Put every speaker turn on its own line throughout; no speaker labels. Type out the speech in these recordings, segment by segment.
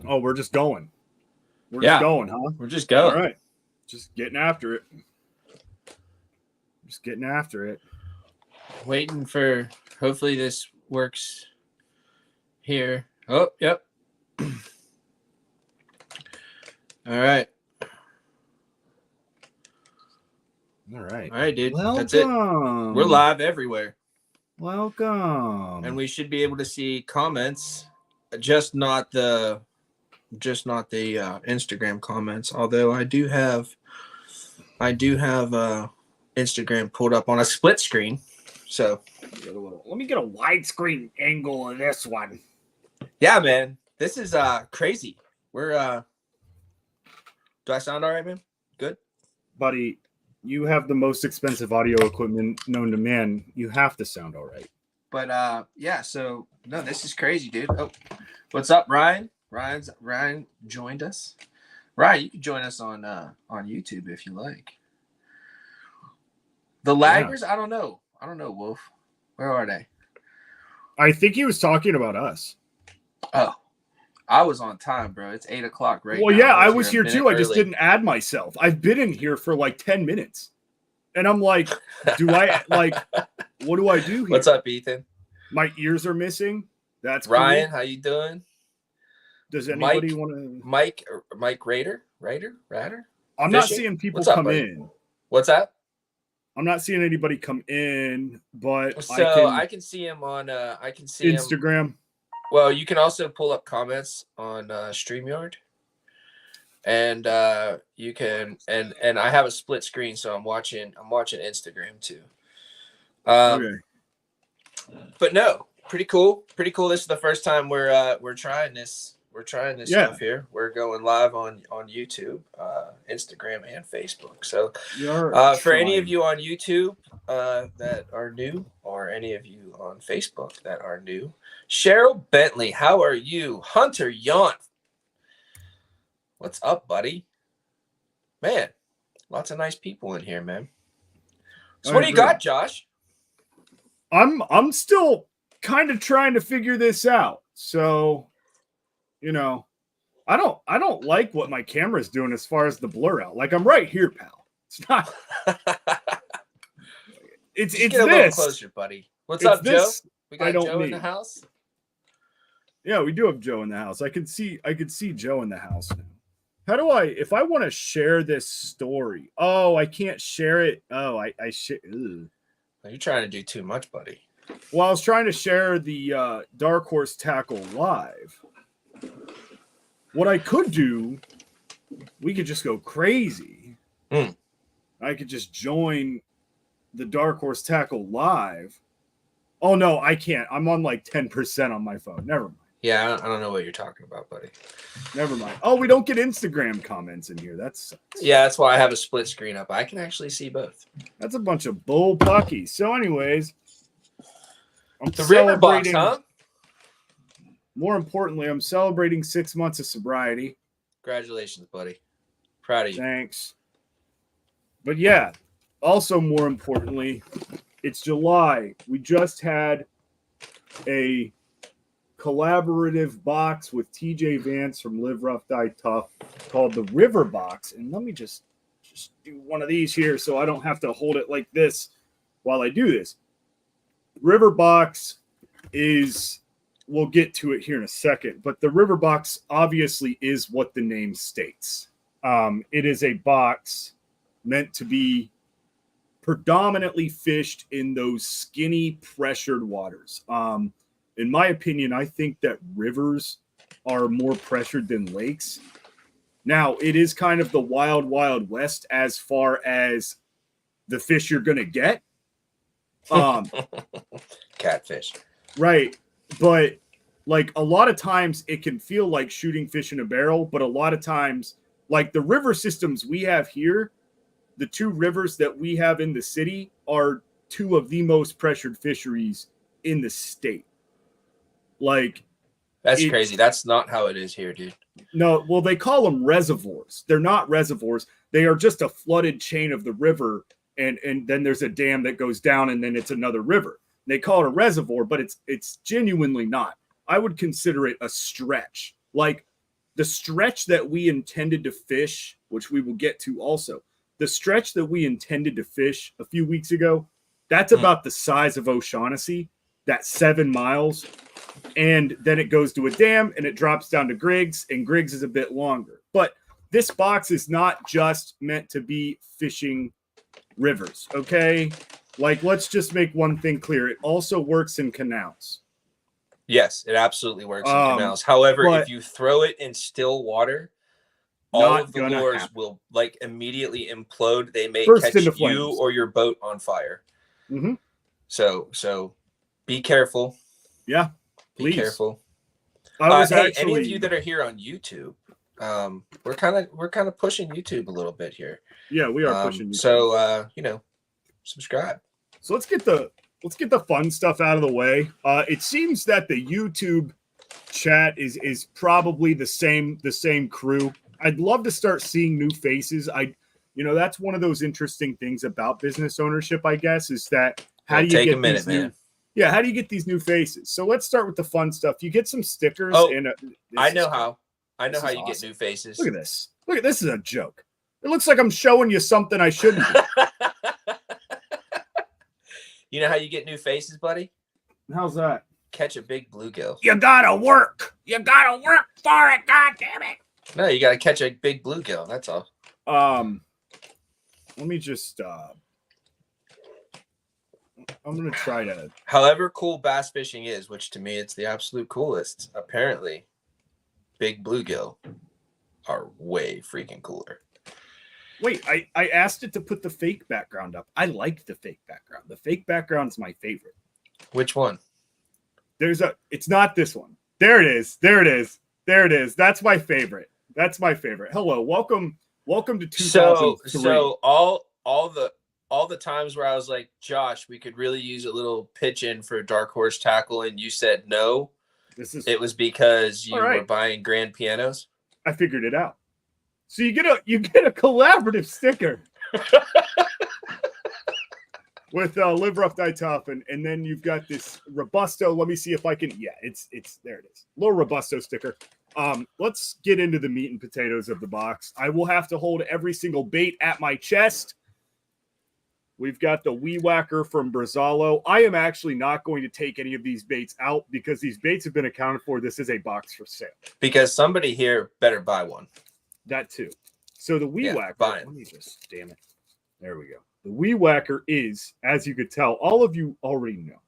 Oh, we're just going. We're
Yeah.
just going, huh?
We're just going.
All right. Just getting after it. Just getting after it.
Waiting for, hopefully this works here. Oh, yep. All right.
All right.
All right, dude.
Welcome.
That's it. We're live everywhere.
Welcome.
And we should be able to see comments, just not the Instagram comments. Although I do have Instagram pulled up on a split screen. So
let me get a widescreen angle of this one.
Yeah, man. This is crazy. We're do I sound all right, man? Good?
Buddy, you have the most expensive audio equipment known to man. You have to sound all right.
But yeah, so no, this is crazy, dude. Oh, what's up, Ryan? Ryan joined us. Ryan, you can join us on YouTube if you like. The laggers, yeah. I don't know, Wolf. Where are they?
I think he was talking about us.
Oh, I was on time, bro. It's 8 o'clock right now.
Well, yeah, I was here too. I just didn't add myself. I've been in here for like 10 minutes. And I'm like, what do I do here?
What's up, Ethan?
My ears are missing. That's
Ryan,
cool.
how you doing?
Does anybody want to
Mike Rader?
I'm not seeing people come in.
What's that?
I'm not seeing anybody come in, but
I can see him on
Instagram.
Well, you can also pull up comments on StreamYard. And you can and I have a split screen, so I'm watching Instagram too.
Okay.
But no, pretty cool. This is the first time we're trying this. We're trying this stuff here. We're going live on YouTube, Instagram, and Facebook. So for any of you on YouTube that are new, or any of you on Facebook that are new, Cheryl Bentley, how are you? Hunter Young, what's up, buddy? Man, lots of nice people in here, man. So what do you got, Josh?
I'm still kind of trying to figure this out. So, I don't like what my camera's doing as far as the blur out. Like, I'm right here, pal. It's not. it's
get
this.
A little closer, buddy. What's up, Joe? We got Joe in the house.
Yeah, we do have Joe in the house. I could see Joe in the house now. How do if I want to share this story? Oh, I can't share it. Oh, I share.
You're trying to do too much, buddy.
Well, I was trying to share the Dark Horse Tackle live. What I could do, we could just go crazy. I could just join the Dark Horse Tackle live. Oh, no, I can't. I'm on like 10% on my phone. Never mind.
Yeah, I don't know what you're talking about, buddy.
Never mind. Oh, we don't get Instagram comments in here. That's
why I have a split screen up. I can actually see both.
That's a bunch of bull pucky. So, anyways, I'm
the River Box, huh?
More importantly, I'm celebrating 6 months of sobriety.
Congratulations, buddy. Proud of you.
Thanks. But yeah, also more importantly, it's July. We just had a collaborative box with TJ Vance from Live Rough Die Tough called the River Box. And let me just do one of these here so I don't have to hold it like this while I do this. River Box is, we'll get to it here in a second, but the River Box obviously is what the name states. It is a box meant to be predominantly fished in those skinny pressured waters. In my opinion, I think that rivers are more pressured than lakes. Now, it is kind of the wild, wild west as far as the fish you're going to get.
Catfish.
Right. But like a lot of times it can feel like shooting fish in a barrel, but a lot of times, like the river systems we have here, the two rivers that we have in the city are two of the most pressured fisheries in the state. Like,
that's crazy. That's not how it is here, dude.
No, well, they call them reservoirs. They're not reservoirs. They are just a flooded chain of the river, and then there's a dam that goes down, and then it's another river. They call it a reservoir, but it's genuinely not. I would consider it a stretch. Like, the stretch that we intended to fish, which we will get to also, the stretch that we intended to fish a few weeks ago, that's about the size of O'Shaughnessy, that 7 miles. And then it goes to a dam and it drops down to Griggs, and Griggs is a bit longer. But this box is not just meant to be fishing rivers, okay? Like, let's just make one thing clear. It also works in canals.
Yes, it absolutely works in canals. However, if you throw it in still water, all of the lures will like immediately implode. They may catch you or your boat on fire.
Mm-hmm.
So be careful.
Yeah, please.
Be careful. Hey, any of you that are here on YouTube, we're kind of pushing YouTube a little bit here.
Yeah, we are pushing YouTube.
So subscribe. So
let's get the fun stuff out of the way. It seems that the YouTube chat is probably the same crew. I'd love to start seeing new faces. That's one of those interesting things about business ownership, I guess, is that how do you get these new faces? So let's start with the fun stuff. You get some stickers.
I know how you get new faces.
Look at this. This is a joke. It looks like I'm showing you something I shouldn't do.
You know how you get new faces, buddy?
How's that?
Catch a big bluegill.
You gotta work. You gotta work for it. God damn it.
No, you gotta catch a big bluegill. That's all.
Let me just. I'm gonna try to.
However cool bass fishing is, which to me it's the absolute coolest. Apparently, big bluegill are way freaking cooler.
Wait, I asked it to put the fake background up. I like the fake background. The fake background is my favorite.
Which one?
It's not this one. There it is. There it is. That's my favorite. Hello, welcome to 2003.
So all the times where I was like, Josh, we could really use a little pitch in for Dark Horse Tackle, and you said no. It was because you were buying grand pianos.
I figured it out. So you get a collaborative sticker with Live Rough Die Tough, and then you've got this Robusto. Let me see if I can. Yeah, it's there. It is. Little Robusto sticker. Let's get into the meat and potatoes of the box. I will have to hold every single bait at my chest. We've got the Weed Whacker from Brazalo. I am actually not going to take any of these baits out because these baits have been accounted for. This is a box for sale.
Because somebody here better buy one.
That too. So the Weed Whacker. Let me just, damn it. There we go. The Weed Whacker is, as you could tell, all of you already know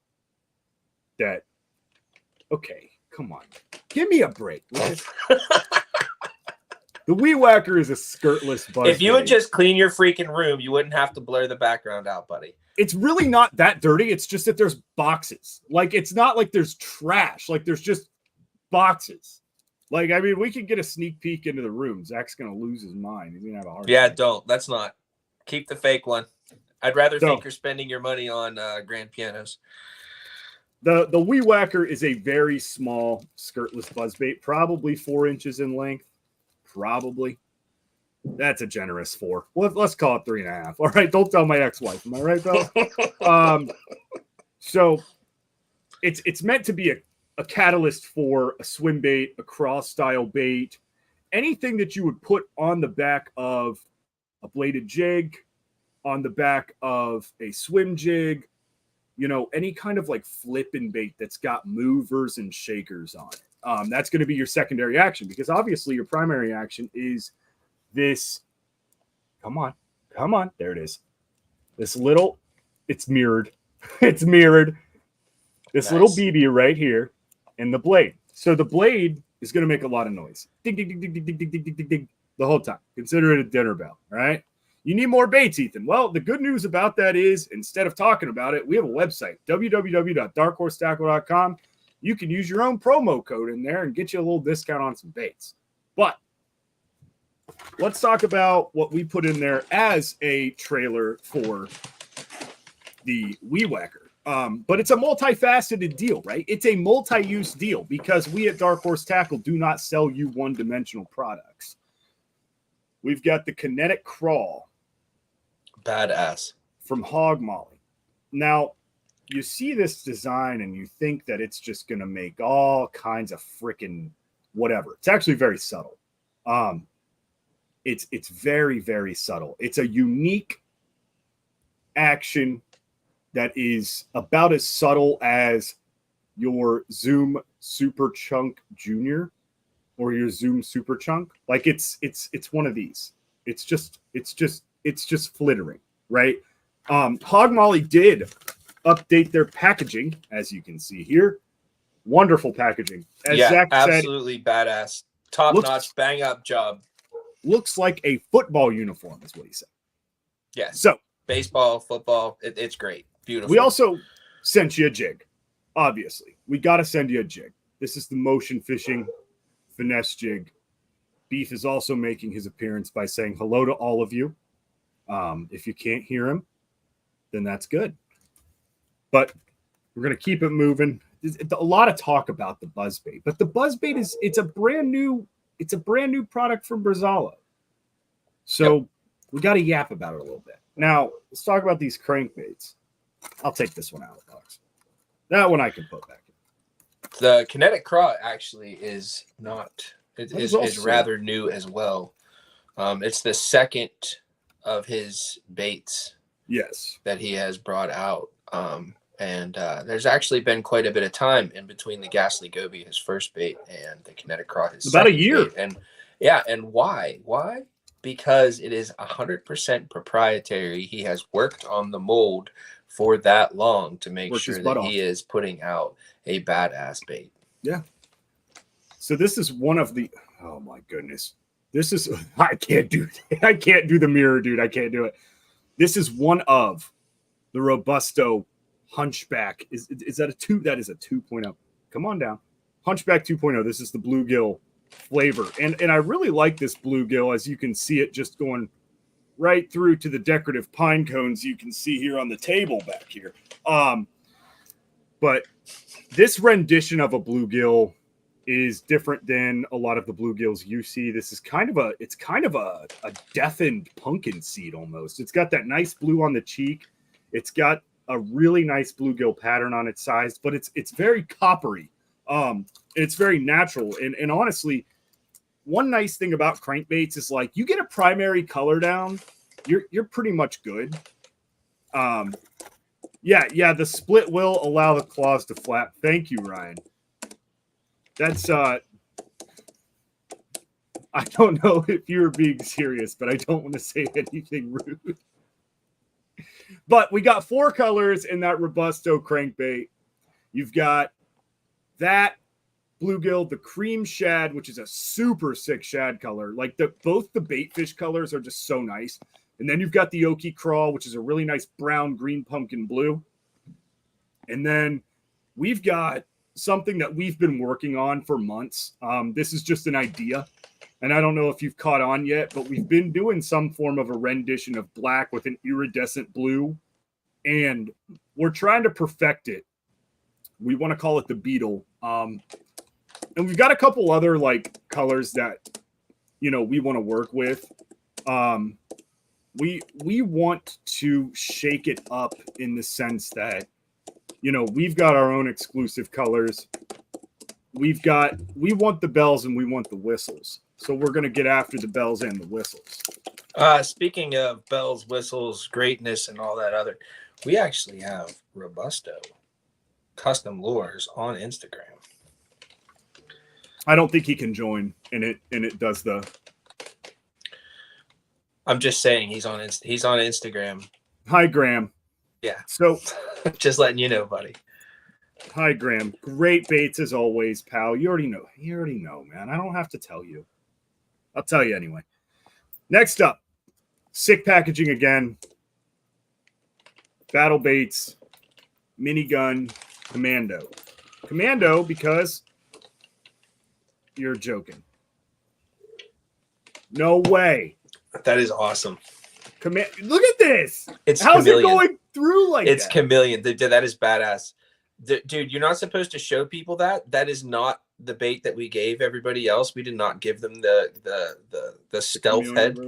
that. Okay, come on. Give me a break. The Weed Whacker is a skirtless buzz.
If you would just clean your freaking room, you wouldn't have to blur the background out, buddy.
It's really not that dirty. It's just that there's boxes. Like, it's not like there's trash. Like, there's just boxes. Like, I mean, we could get a sneak peek into the room. Zach's going to lose his mind. He's going to have a hard time.
Don't. Let's not. Keep the fake one. I'd rather think you're spending your money on grand pianos.
The Weed Whacker is a very small skirtless buzzbait, probably 4 inches in length. Probably. That's a generous 4. Let's call it 3.5. All right. Don't tell my ex-wife. Am I right, though? So it's meant to be a catalyst for a swim bait, a cross style bait, anything that you would put on the back of a bladed jig, on the back of a swim jig, any kind of like flipping bait that's got movers and shakers on it. That's going to be your secondary action because obviously your primary action is this. Come on. There it is. This little, it's mirrored. This nice. Little BB right here and the blade. So the blade is going to make a lot of noise. Ding, ding, ding, ding, ding, ding, ding, ding, ding, ding, the whole time. Consider it a dinner bell. All right. You need more baits, Ethan. Well, the good news about that is instead of talking about it, we have a website, www.darkhorsetackle.com. You can use your own promo code in there and get you a little discount on some baits. But let's talk about what we put in there as a trailer for the Weed Whacker. But it's a multifaceted deal, right? It's a multi-use deal because we at Dark Horse Tackle do not sell you one-dimensional products. We've got the Kinetic Crawl.
Badass.
From Hog Molly. Now, you see this design and you think that it's just going to make all kinds of freaking whatever. It's actually very subtle. It's very, very subtle. It's a unique action that is about as subtle as your Zoom Super Chunk Junior or your Zoom Super Chunk. Like it's one of these. It's just flittering, right? Hog Molly did update their packaging, as you can see here. Wonderful packaging. As Zach
absolutely
said,
badass. Top-notch, bang-up job.
Looks like a football uniform, is what he said.
Yes.
So
baseball, football, it's great. Beautiful.
We also sent you a jig. Obviously, we got to send you a jig. This is the motion fishing finesse jig. Beef is also making his appearance by saying hello to all of you. If you can't hear him, then that's good. But we're going to keep it moving. A lot of talk about the buzzbait, but the buzzbait it's a brand new product from Brazalo. So we got to yap about it a little bit. Now, let's talk about these crankbaits. I'll take this one out of the box. That one I can put back in.
The Kinetic Craw actually is not. It is rather new as well. It's the second of his baits.
Yes.
That he has brought out. And there's actually been quite a bit of time in between the Ghastly Goby, his first bait, and the Kinetic Craw, his
about a year.
Bait. And why? Why? Because it is 100% proprietary. He has worked on the mold for that long to make sure that he is putting out a badass bait.
Yeah. So this is one of the, oh my goodness. This is, I can't do the mirror, dude. I can't do it. This is one of the Robusto Hunchback. Is that a 2? That is a 2.0. Come on down. Hunchback 2.0. This is the bluegill flavor. And I really like this bluegill, as you can see it just going right through to the decorative pine cones you can see here on the table back here. But this rendition of a bluegill is different than a lot of the bluegills you see. This is kind of a deafened pumpkin seed almost. It's got that nice blue on the cheek. It's got a really nice bluegill pattern on its sides, but it's very coppery. It's very natural. And honestly, one nice thing about crankbaits is like you get a primary color down, you're pretty much good. Yeah, the split will allow the claws to flap. Thank you, Ryan. That's I don't know if you're being serious, but I don't want to say anything rude. But we got 4 colors in that Robusto crankbait. You've got that bluegill, the cream shad, which is a super sick shad color. Like both the baitfish colors are just so nice. And then you've got the Okie Crawl, which is a really nice brown, green, pumpkin blue. And then we've got something that we've been working on for months. This is just an idea. And I don't know if you've caught on yet, but we've been doing some form of a rendition of black with an iridescent blue. And we're trying to perfect it. We want to call it the Beetle. And we've got a couple other like colors that, we want to work with. We want to shake it up in the sense that, we've got our own exclusive colors. We want the bells and we want the whistles. So we're going to get after the bells and the whistles.
Speaking of bells, whistles, greatness, and all that other, we actually have Robusto custom lures on Instagram.
I don't think he can join, and it does the.
I'm just saying he's on Instagram.
Hi, Graham.
Yeah.
So,
just letting you know, buddy.
Hi, Graham. Great baits as always, pal. You already know, man. I don't have to tell you. I'll tell you anyway. Next up, sick packaging again. Battle baits, minigun, commando. Commando because you're joking. No way.
That is awesome.
Look at this.
How's
it going through like
it's
that?
Chameleon. That is badass. Dude, you're not supposed to show people that. That is not the bait that we gave everybody else. We did not give them the stealth head.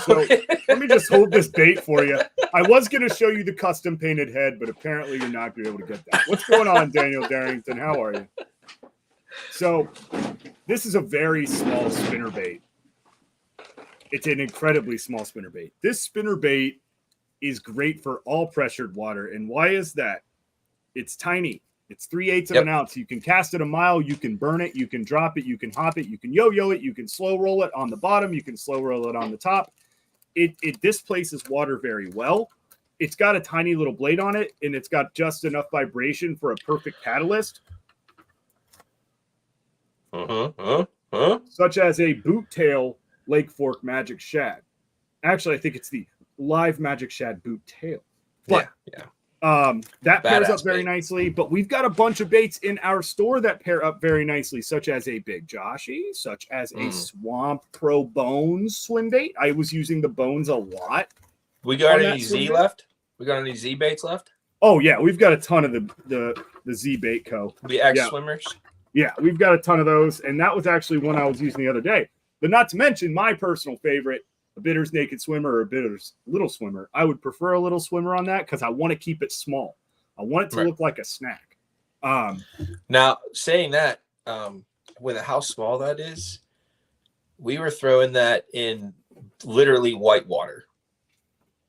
So let me just hold this bait for you. I was going to show you the custom painted head, but apparently you're not going to be able to get that. What's going on, Daniel Darrington? How are you? So This is a very small spinnerbait. It's an incredibly small spinnerbait. This spinnerbait is great for all pressured water. And why is that? It's tiny. It's 3/8 of an ounce. You can cast it a mile. You can burn it. You can drop it. You can hop it. You can yo-yo it. You can slow roll it on the bottom. You can slow roll it on the top. It displaces water very well. It's got a tiny little blade on it, and it's got just enough vibration for a perfect catalyst. Such as a boot tail Lake Fork Magic Shad. Actually, I think it's the live Magic Shad boot tail. But that pairs up very nicely. But we've got a bunch of baits in our store that pair up very nicely, such as a Big Joshy, such as a Swamp Pro Bones swim bait. I was using the Bones a lot.
We got any Z left? We got any Z baits left?
Oh yeah, we've got a ton of the Z bait co.
The X swimmers.
Yeah, we've got a ton of those, and that was actually one I was using the other day. But not to mention my personal favorite, a Bitters Naked Swimmer or a Bitters Little Swimmer. I would prefer a Little Swimmer on that because I want to keep it small. I want it to look like a snack.
Now, saying that, with how small that is, we were throwing that in literally white water.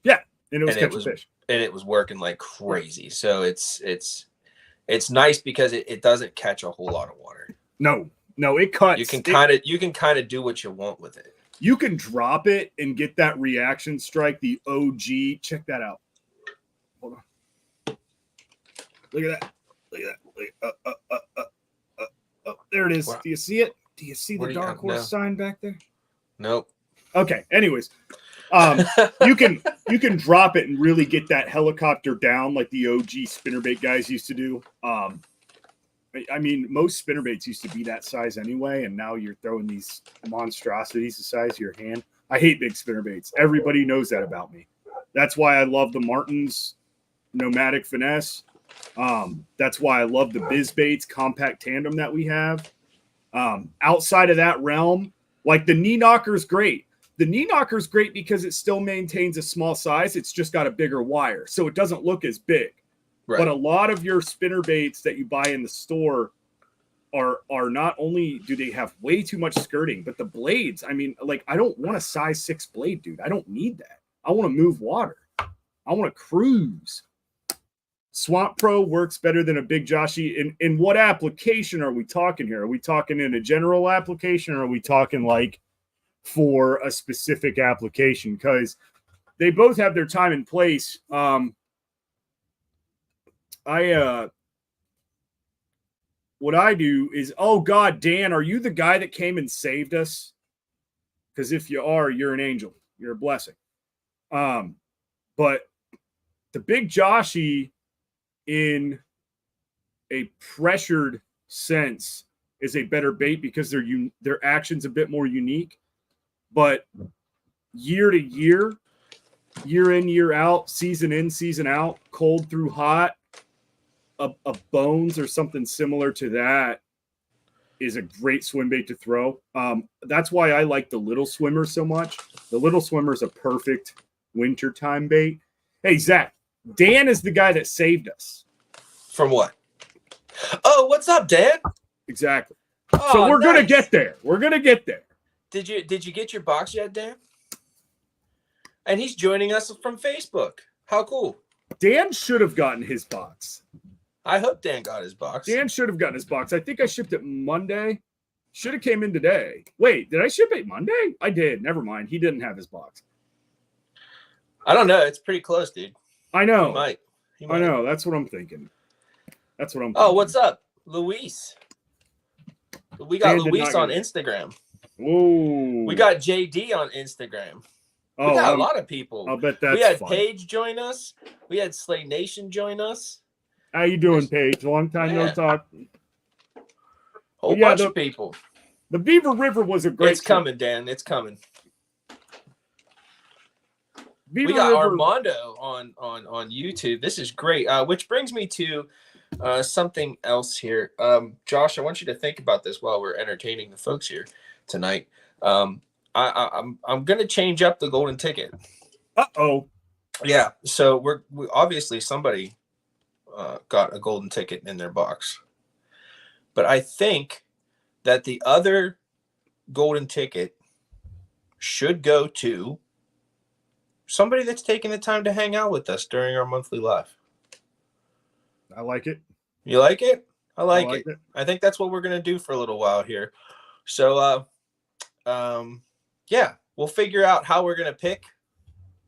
Yeah, and it was catching fish.
And it was working like crazy. So it's nice because it doesn't catch a whole lot of water.
No, it cuts.
You can kind of do what you want with it.
You can drop it and get that reaction strike, the OG. Check that out. Hold on. Look at that. Look at that. Oh, there it is. Wow. Do you see it? Do you see the Dark Horse sign back there?
Nope.
Okay. Anyways, you can drop it and really get that helicopter down like the OG spinnerbait guys used to do. I mean, most spinnerbaits used to be that size anyway, and now you're throwing these monstrosities the size of your hand. I hate big spinnerbaits. Everybody knows that about me. That's why I love the Martin's Nomadic Finesse. That's why I love the Biz Baits compact tandem that we have. Outside of that realm, like the Knee Knocker's great. The Knee Knocker's great because it still maintains a small size. It's just got a bigger wire, so it doesn't look as big. Right. But a lot of your spinner baits that you buy in the store are not only do they have way too much skirting, but the blades, I mean, like, I don't want a size 6 blade, dude. I don't need that. I want to move water. I want to cruise. Swamp Pro works better than a Big Joshy. In what application are we talking here? Are we talking in a general application, or are we talking like for a specific application? Because they both have their time and place. What I do is, oh God, Dan, are you the guy that came and saved us? Because if you are, you're an angel. You're a blessing. But the Big Joshy, in a pressured sense, is a better bait because their action's a bit more unique. But year to year, year in, year out, season in, season out, cold through hot, a Bones or something similar to that is a great swim bait to throw. That's why I like the Little Swimmer so much. The Little Swimmer is a perfect wintertime bait. Hey, Zach, Dan is the guy that saved us.
From what? Oh, what's up, Dan?
Exactly. Oh, so we're going to get there. We're going to get there.
Did you get your box yet, Dan? And he's joining us from Facebook. How cool.
Dan should have gotten his box.
I hope Dan got his box.
Dan should have gotten his box. I think I shipped it Monday. Should have came in today. Wait, did I ship it Monday? I did. Never mind. He didn't have his box.
I don't know. It's pretty close, dude.
I know.
He might.
I know. That's what I'm thinking.
Oh, what's up, Luis? We got Luis on Instagram.
Ooh.
We got JD on Instagram. We got a lot of people.
I'll bet that's
We had
fun.
Paige join us. We had Slay Nation join us.
How you doing, Paige? Long time no talk.
Whole bunch of people.
The Beaver River was a great.
It's coming, Dan. It's coming.
Beaver
we got
River.
Armando on YouTube. This is great. Which brings me to something else here. Josh, I want you to think about this while we're entertaining the folks here tonight. I'm gonna change up the golden ticket.
Uh-oh.
Yeah. So we obviously somebody got a golden ticket in their box, but I think that the other golden ticket should go to somebody that's taking the time to hang out with us during our monthly live.
I like it.
You like it? I like
it.
I think that's what we're going to do for a little while here. So, yeah, we'll figure out how we're going to pick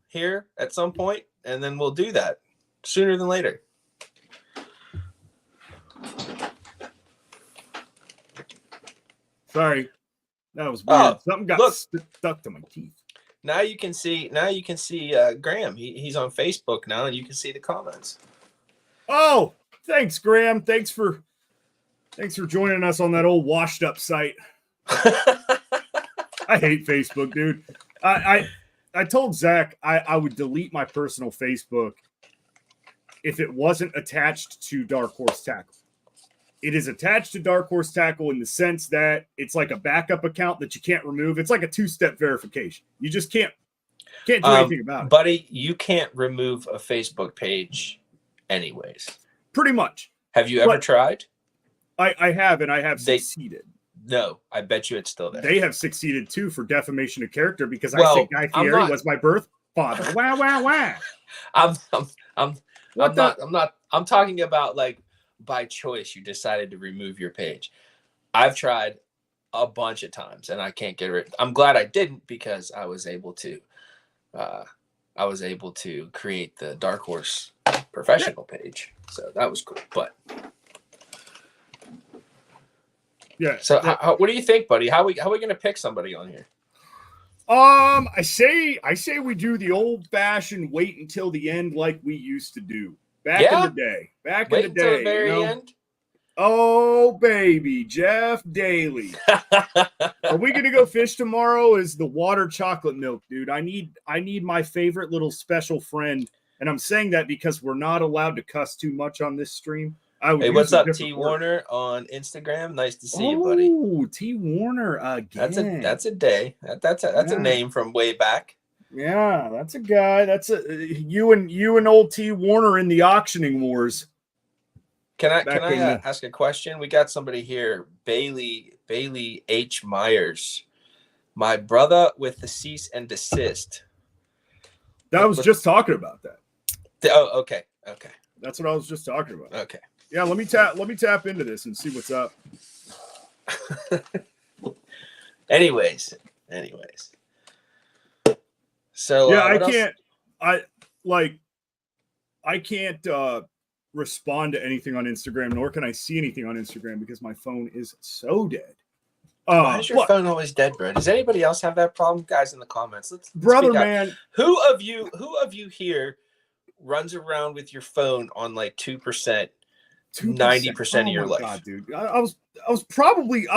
here at some point, and then we'll do that sooner than later.
Sorry, that was weird. Something got stuck to my teeth.
Now you can see. Graham. He's on Facebook now, and you can see the comments.
Oh, thanks, Graham. Thanks for joining us on that old washed up site. I hate Facebook, dude. I told Zach I would delete my personal Facebook if it wasn't attached to Dark Horse Tackle. It is attached to Dark Horse Tackle in the sense that it's like a backup account that you can't remove. It's like a 2-step verification. You just can't do anything about it.
Buddy, you can't remove a Facebook page anyways.
Pretty much.
Have you ever tried?
I have, and I have succeeded.
No, I bet you it's still there.
They have succeeded too for defamation of character because I think Guy Fieri was my birth father. Wow, wow, wow.
I'm talking about like by choice you decided to remove your page. I've tried a bunch of times and I can't get rid. I'm glad I didn't because I was able to create the Dark Horse professional page. So that was cool. But
yeah.
So what do you think, buddy? How we going to pick somebody on here?
I say we do the old fashioned wait until the end like we used to do back in the day.
Wait until the very end.
Oh baby, Jeff Daly. Are we gonna go fish tomorrow? Is the water chocolate milk, dude? I need my favorite little special friend, and I'm saying that because we're not allowed to cuss too much on this stream.
Hey, what's up, T Warner on Instagram? Nice to see you, buddy.
Oh, T Warner again.
That's a day. That's a name from way back.
Yeah, that's a guy. That's you and old T Warner in the auctioning wars.
Can I ask a question? We got somebody here, Bailey H. Myers. My brother with the cease and desist.
I was just talking about that.
Oh, okay.
That's what I was just talking about.
Okay.
Yeah, let me tap into this and see what's up.
Anyways. So
yeah, I can't respond to anything on Instagram, nor can I see anything on Instagram because my phone is so dead.
Why is your phone always dead, bro? Does anybody else have that problem? Guys in the comments, let's
man.
Who of you here runs around with your phone on like 2%? 90% of your life.
God, dude. I was probably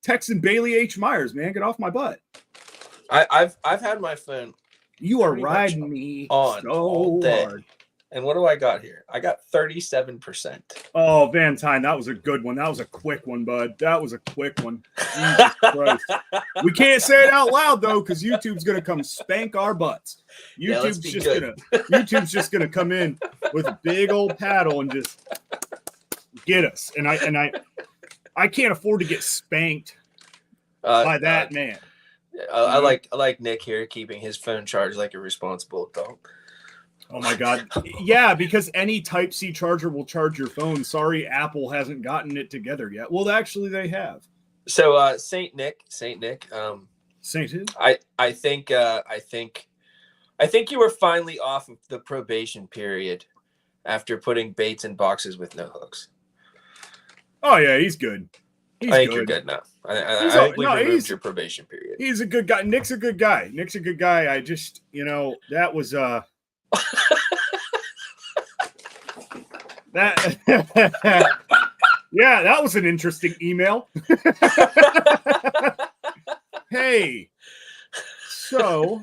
texting Bailey H. Myers, man. Get off my butt.
I've had my phone.
You are riding me
on
so
all day.
Hard.
And what do I got here? I got 37%.
Oh, Van Tine, that was a good one. That was a quick one, bud. That was a quick one. Jesus Christ. We can't say it out loud though, because YouTube's gonna come spank our butts. YouTube's just gonna come in with a big old paddle and just get us. And I can't afford to get spanked by that man.
I like Nick here keeping his phone charged like a responsible adult.
Oh my God. Yeah, because any Type-C charger will charge your phone. Sorry, Apple hasn't gotten it together yet. Well, actually they have.
So Saint Nick.
Saint who?
I think you were finally off of the probation period after putting baits in boxes with no hooks.
Oh yeah, he's good.
I think you're good now. I think we removed your probation period.
He's a good guy. Nick's a good guy. I just, that was that yeah, that was an interesting email. Hey, so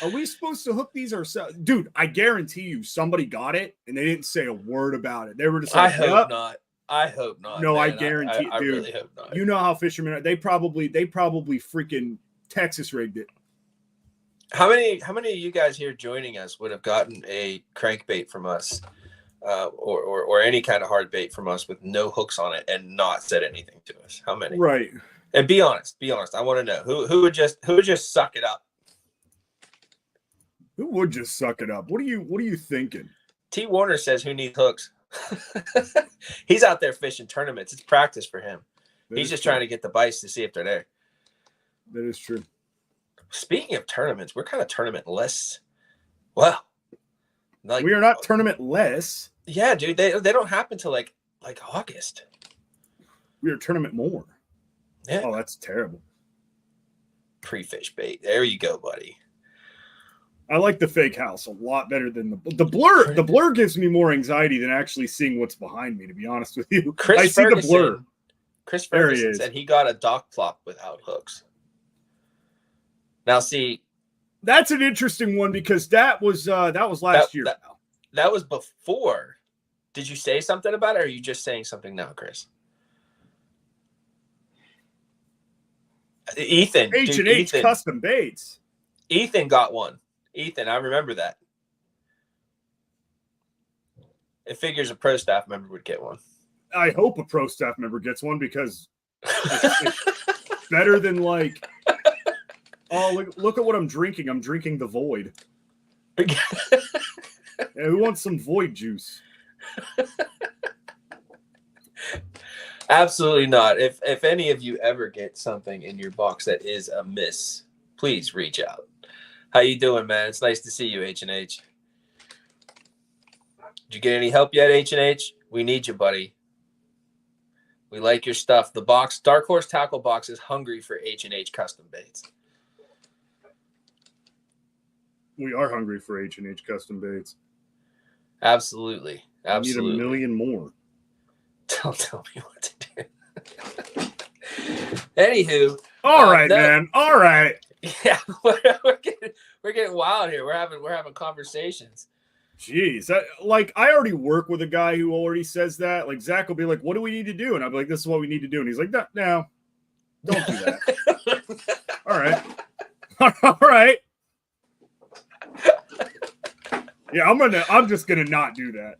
are we supposed to hook these ourselves? Dude, I guarantee you somebody got it and they didn't say a word about it. They were just like,
I hope not.
No, man. I guarantee it, dude.
I really hope not.
You know how fishermen are. They probably freaking Texas rigged it.
How many of you guys here joining us would have gotten a crankbait from us or any kind of hard bait from us with no hooks on it and not said anything to us? How many?
Right.
And be honest. I want to know who would just suck it up.
Who would just suck it up? What are you thinking?
T. Warner says who needs hooks? He's out there fishing tournaments. It's practice for him. He's just trying to get the bites to see if they're there.
That is true.
Speaking of tournaments, we're kind of tournament-less. Well, like,
we are not tournament-less.
Yeah, dude. They don't happen till like August.
We are tournament more.
Yeah.
Oh, that's terrible.
Pre-fish bait. There you go, buddy.
I like the fake house a lot better than the blur. The blur gives me more anxiety than actually seeing what's behind me, to be honest with you. I see the blur.
Chris Ferguson said he got a dock plop without hooks. Now, see,
that's an interesting one because that was last year.
That was before. Did you say something about it, or are you just saying something now, Chris? Ethan.
H&H Custom Baits.
Ethan got one. Ethan, I remember that. It figures a pro staff member would get one.
I hope a pro staff member gets one because it's better than like, oh, look at what I'm drinking. I'm drinking the Void. Who wants some Void juice?
Absolutely not. If any of you ever get something in your box that is a miss, please reach out. How you doing, man? It's nice to see you, H&H. Did you get any help yet, H&H? We need you, buddy. We like your stuff. The box, Dark Horse Tackle Box, is hungry for H&H Custom Baits.
We are hungry for H&H Custom Baits.
Absolutely. Absolutely.
We need a million more.
Don't tell me what to do. Anywho.
All right, man. All right.
Yeah, we're getting wild here. We're having conversations.
Jeez, I already work with a guy who already says that. Like Zach will be like, "What do we need to do?" And I'll be like, "This is what we need to do." And he's like, "No, don't do that." All right, all right. Yeah, I'm just gonna not do that.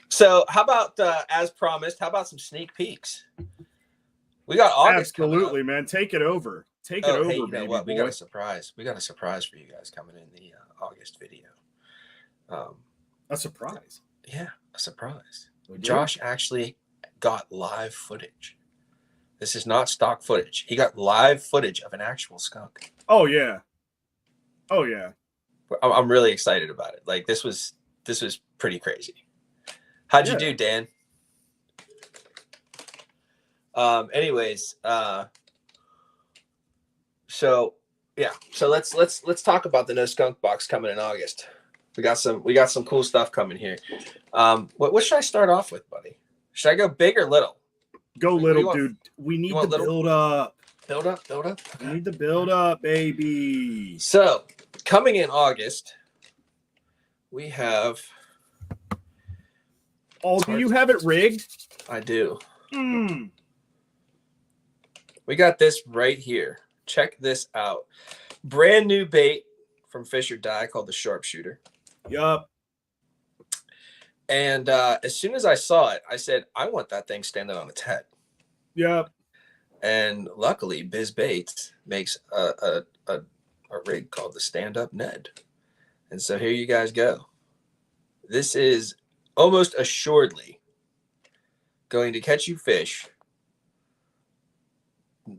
So, how about as promised? How about some sneak peeks? We got August.
Absolutely, man. Take it over. Take it over,
hey, you know
baby
what?
boy.
We got a surprise. We got a surprise for you guys coming in the August video.
A surprise.
Yeah, a surprise. Josh actually got live footage. This is not stock footage. He got live footage of an actual skunk.
Oh yeah. Oh yeah.
I'm really excited about it. Like this was pretty crazy. How'd you do, Dan? Anyways, so let's talk about the No Skunk Box coming in August. We got some cool stuff coming here. What should I start off with, buddy? Should I go big or little?
Go little, dude. We need the build up.
Build up. Okay.
We need the build up, baby.
So coming in August, we have.
Oh, do you have it rigged?
I do. We got this right here. Check this out. Brand new bait from Fish or Die called the Sharpshooter.
Yup.
And as soon as I saw it, I said, I want that thing standing on its head.
Yep.
And luckily, Biz Baits makes a rig called the Stand Up Ned. And so here you guys go. This is almost assuredly going to catch you fish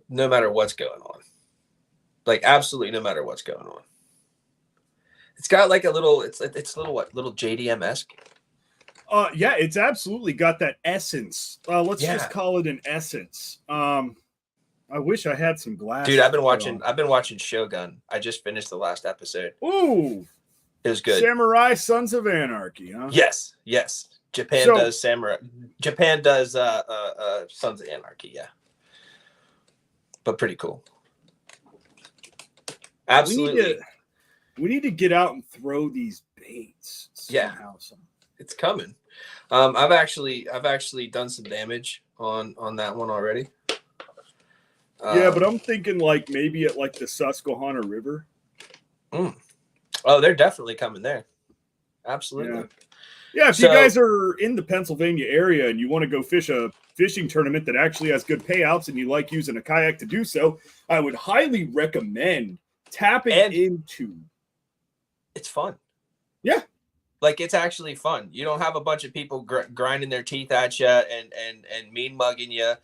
no matter what's going on. Like absolutely no matter what's going on. It's got like a little, it's little JDM-esque.
Yeah, it's absolutely got that essence. Let's just call it an essence. I wish I had some glass.
Dude, I've been watching Shogun. I just finished the last episode.
Ooh.
It was good.
Samurai Sons of Anarchy, huh?
Yes. Japan does Samurai. Japan does Sons of Anarchy, yeah. But pretty cool. Absolutely.
We need to get out and throw these baits. Somehow.
It's coming. I've actually done some damage on that one already.
Yeah, but I'm thinking like maybe at like the Susquehanna River.
Oh, they're definitely coming there. Absolutely.
Yeah, if you guys are in the Pennsylvania area and you want to go fish a fishing tournament that actually has good payouts and you like using a kayak to do so, I would highly recommend tapping into.
It's fun.
Yeah.
Like, it's actually fun. You don't have a bunch of people grinding their teeth at you and mean mugging you.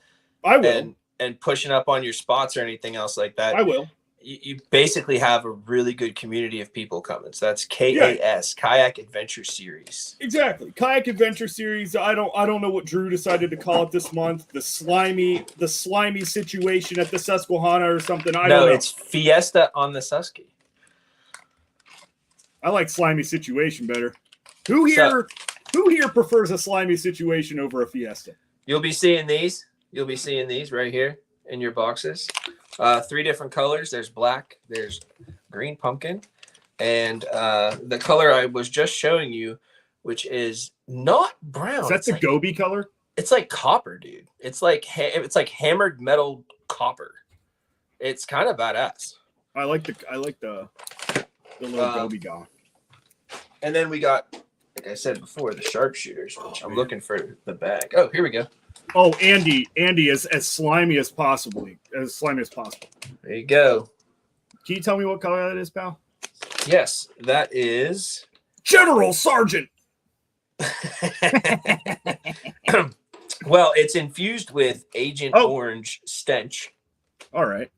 I will.
And pushing up on your spots or anything else like that.
I will.
You basically have a really good community of people coming. So that's KAS, Kayak Adventure Series.
Exactly. Kayak Adventure Series. I don't know what Drew decided to call it this month. The slimy situation at the Susquehanna or something. I don't know.
It's Fiesta on the Susky.
I like slimy situation better. Who here prefers a slimy situation over a Fiesta?
You'll be seeing these. You'll be seeing these right here in your boxes. 3 different colors. There's black, there's green pumpkin, and the color I was just showing you, which is not brown.
Is that the Gobi color?
It's like copper, dude. It's like hammered metal copper. It's kind of badass.
I like the little Gobi guy.
And then we got, like I said before, the sharpshooters, which I'm looking for the bag. Oh, here we go.
Oh, Andy is as slimy as possible. There
you go.
Can you tell me what color that is, pal?
Yes, that is
General Sergeant.
Well, it's infused with Agent Orange stench.
All right.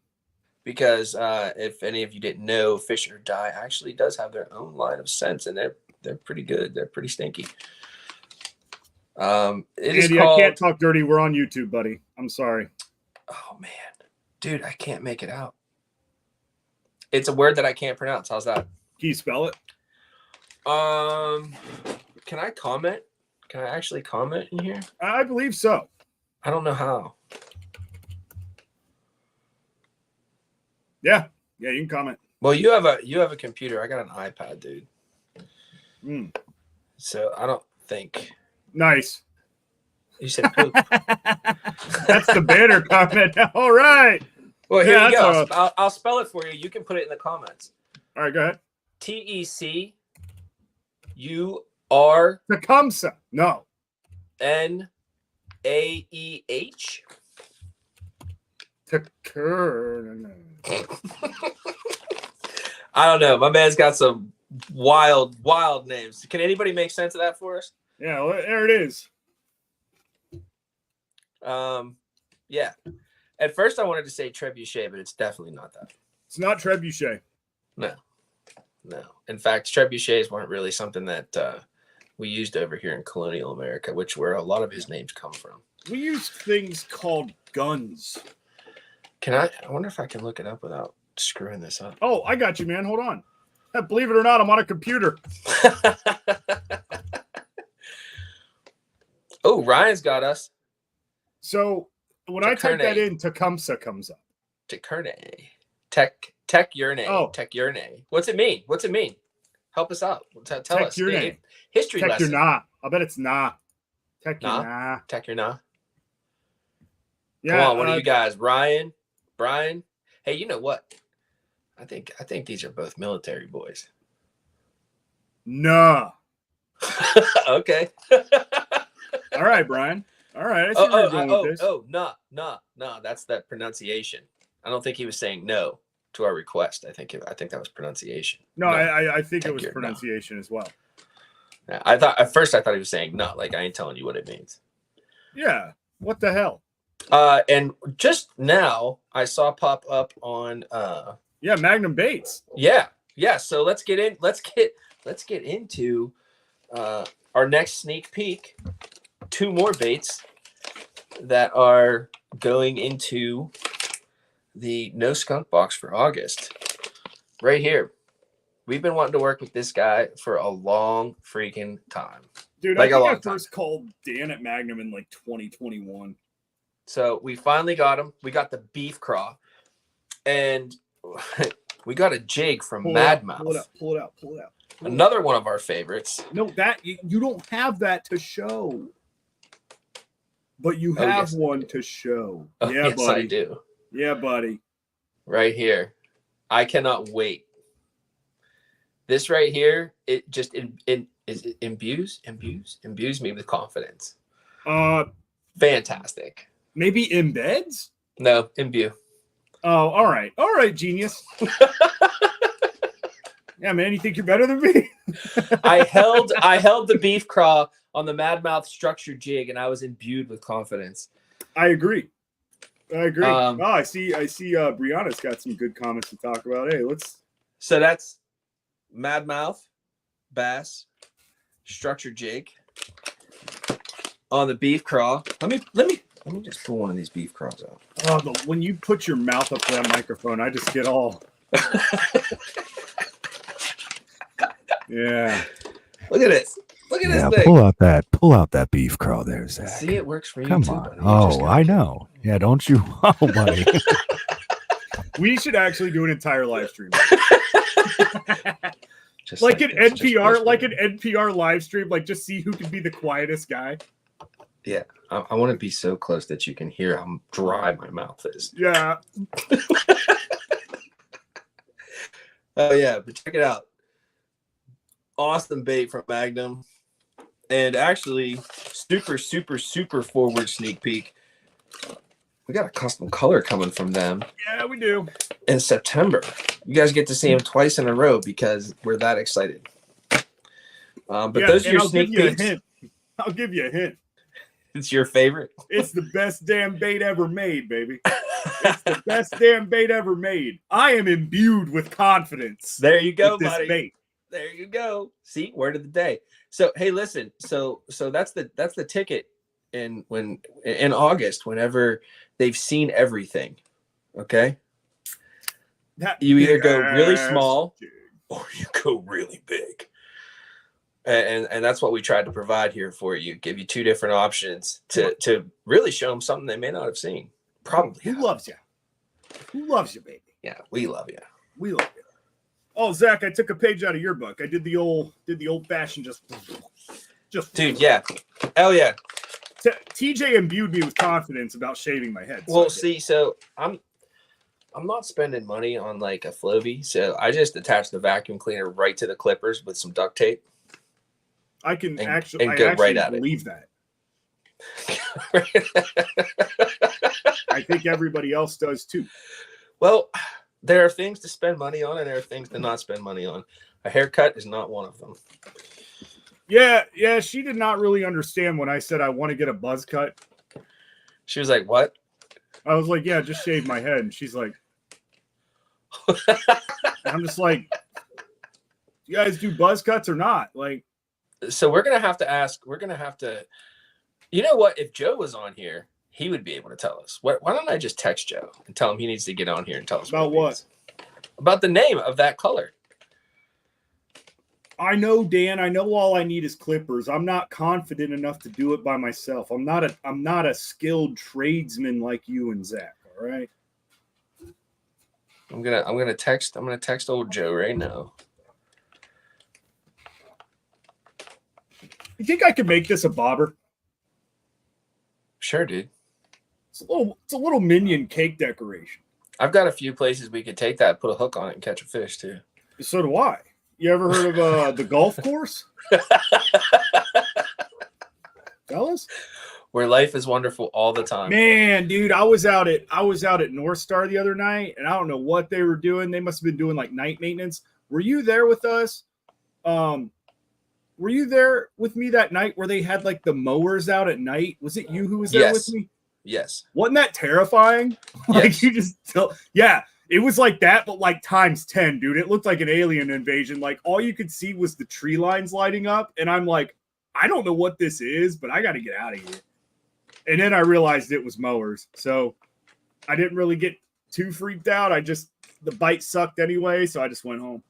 Because if any of you didn't know, Fish or Die actually does have their own line of scents, and they're pretty good. They're pretty stinky.
Andy, I can't talk dirty. We're on YouTube, buddy. I'm sorry.
Oh man, dude, I can't make it out. It's a word that I can't pronounce. How's that?
Can you spell it?
Can I comment? Can I actually comment in here?
I believe so.
I don't know how.
Yeah, you can comment.
Well, you have a computer. I got an iPad, dude. So I don't think.
Nice.
You said poop.
That's the banner comment. All right.
Well, here you go. I'll spell it for you. You can put it in the comments.
All right, go ahead.
TECUR.
Tecumseh. No.
NAEH. I don't know. My man's got some wild names. Can anybody make sense of that for us?
Yeah, well, there it is.
Yeah. At first, I wanted to say trebuchet, but it's definitely not that.
It's not trebuchet.
No. In fact, trebuchets weren't really something that we used over here in colonial America, which where a lot of his names come from.
We used things called guns.
I wonder if I can look it up without screwing this up.
Oh, I got you, man. Hold on. Believe it or not, I'm on a computer.
Oh, Ryan's got us.
So when I type that in, Tecumseh comes up.
Tecurne. Tecurne.
Oh.
Tecurne. What's it mean? Help us out. Tell us. History lesson.
Tecurna. I bet it's nah. Tecurna.
Tecurna.
Yeah.
Come on, one of you guys. Ryan, Brian. Hey, you know what? I think these are both military boys.
Nah.
Okay.
All right, Brian. All right. I see where you're going with this.
No. That's that pronunciation. I don't think he was saying no to our request. I think that was pronunciation.
No, I think it was pronunciation as well.
Yeah, at first I thought he was saying no, like I ain't telling you what it means.
Yeah. What the hell?
And just now I saw pop up on
Magnum Baits.
Yeah. So let's get into our next sneak peek. 2 more baits that are going into the No Skunk box for August. Right here. We've been wanting to work with this guy for a long freaking time.
Dude, I think I first called Dan at Magnum in like 2021.
So we finally got him. We got the beef craw. And we got a jig from Mad Mouth.
Pull it out.
Another one of our favorites.
No, that you don't have that to show. But you have one to show.
Oh,
yeah,
yes,
buddy.
I do.
Yeah, buddy.
Right here. I cannot wait. This right here, it Is it imbues me with confidence.
Uh,
Fantastic.
maybe embeds.
No, imbue.
Oh, all right, genius. Yeah, man, you think you're better than me?
I held the beef craw on the Mad Mouth structure jig, and I was imbued with confidence.
I agree. I see. Brianna's got some good comments to talk about. Hey, let's.
So that's Mad Mouth bass structure jig on the beef craw. Let me just pull one of these beef craws out.
Oh, when you put your mouth up to that microphone, I just get all. Yeah.
Look at this. Look at this thing.
Pull out that beef craw there, Zach.
See, it works for you.
Come
too,
on.
buddy.
Oh, I know. Yeah, don't you? Oh, buddy.
We should actually do an entire live stream.
Just
like an
this,
NPR, like an NPR live stream, like just see who can be the quietest guy.
Yeah, I want to be so close that you can hear how dry my mouth is.
Yeah.
Oh yeah, but check it out. Awesome bait from Magnum, and actually super forward sneak peek. We got a custom color coming from them.
Yeah, we do.
In September. You guys get to see them twice in a row because we're that excited. But
yeah,
those are your
I'll
sneak
give you
peeks.
a hint. I'll give you a hint.
It's your favorite.
It's the best damn bait ever made, baby. It's the best damn bait ever made. I am imbued with confidence.
There you go,
with this
buddy.
bait.
There you go. See, word of the day. So hey, listen. So that's the ticket in August. Whenever they've seen everything, okay. You either go really small or you go really big. And that's what we tried to provide here for you. Give you two different options to really show them something they may not have seen. Probably.
Who loves you? Who loves you, baby?
Yeah, we love you.
We love you. Oh, Zach, I took a page out of your book. I did the old fashioned just
dude, yeah. Hell yeah.
TJ imbued me with confidence about shaving my head.
Well, see, so I'm not spending money on like a Flovi, so I just attached the vacuum cleaner right to the clippers with some duct tape.
I can
and
actually
go right at
believe
it.
that. I think everybody else does too.
Well, there are things to spend money on and there are things to not spend money on. A haircut is not one of them.
Yeah, she did not really understand when I said I want to get a buzz cut.
She was like, what?
I was like, yeah, just shave my head. And she's like, I'm just like, you guys do buzz cuts or not? Like,
so we're going to have to, you know what? If Joe was on here, he would be able to tell us. Why don't I just text Joe and tell him he needs to get on here and tell us
about what?
About the name of that color.
I know, Dan. I know all I need is clippers. I'm not confident enough to do it by myself. I'm not a skilled tradesman like you and Zach. All right.
I'm gonna text old Joe right now.
You think I could make this a bobber?
Sure, dude.
It's a little minion cake decoration.
I've got a few places we could take that, put a hook on it, and catch a fish too.
So do I. You ever heard of the golf course? Fellas?
Where life is wonderful all the time.
Man, dude, I was out at North Star the other night, and I don't know what they were doing. They must have been doing like night maintenance. Were you there with us? Were you there with me that night where they had like the mowers out at night? Was it you who was there with me?
Yes.
Wasn't that terrifying? Like
Yes.
you just yeah, it was like that, but like times 10, dude. It looked like an alien invasion. Like all you could see was the tree lines lighting up, and I'm like, I don't know what this is, but I got to get out of here. And then I realized it was mowers, so I didn't really get too freaked out. The bite sucked anyway, so I just went home.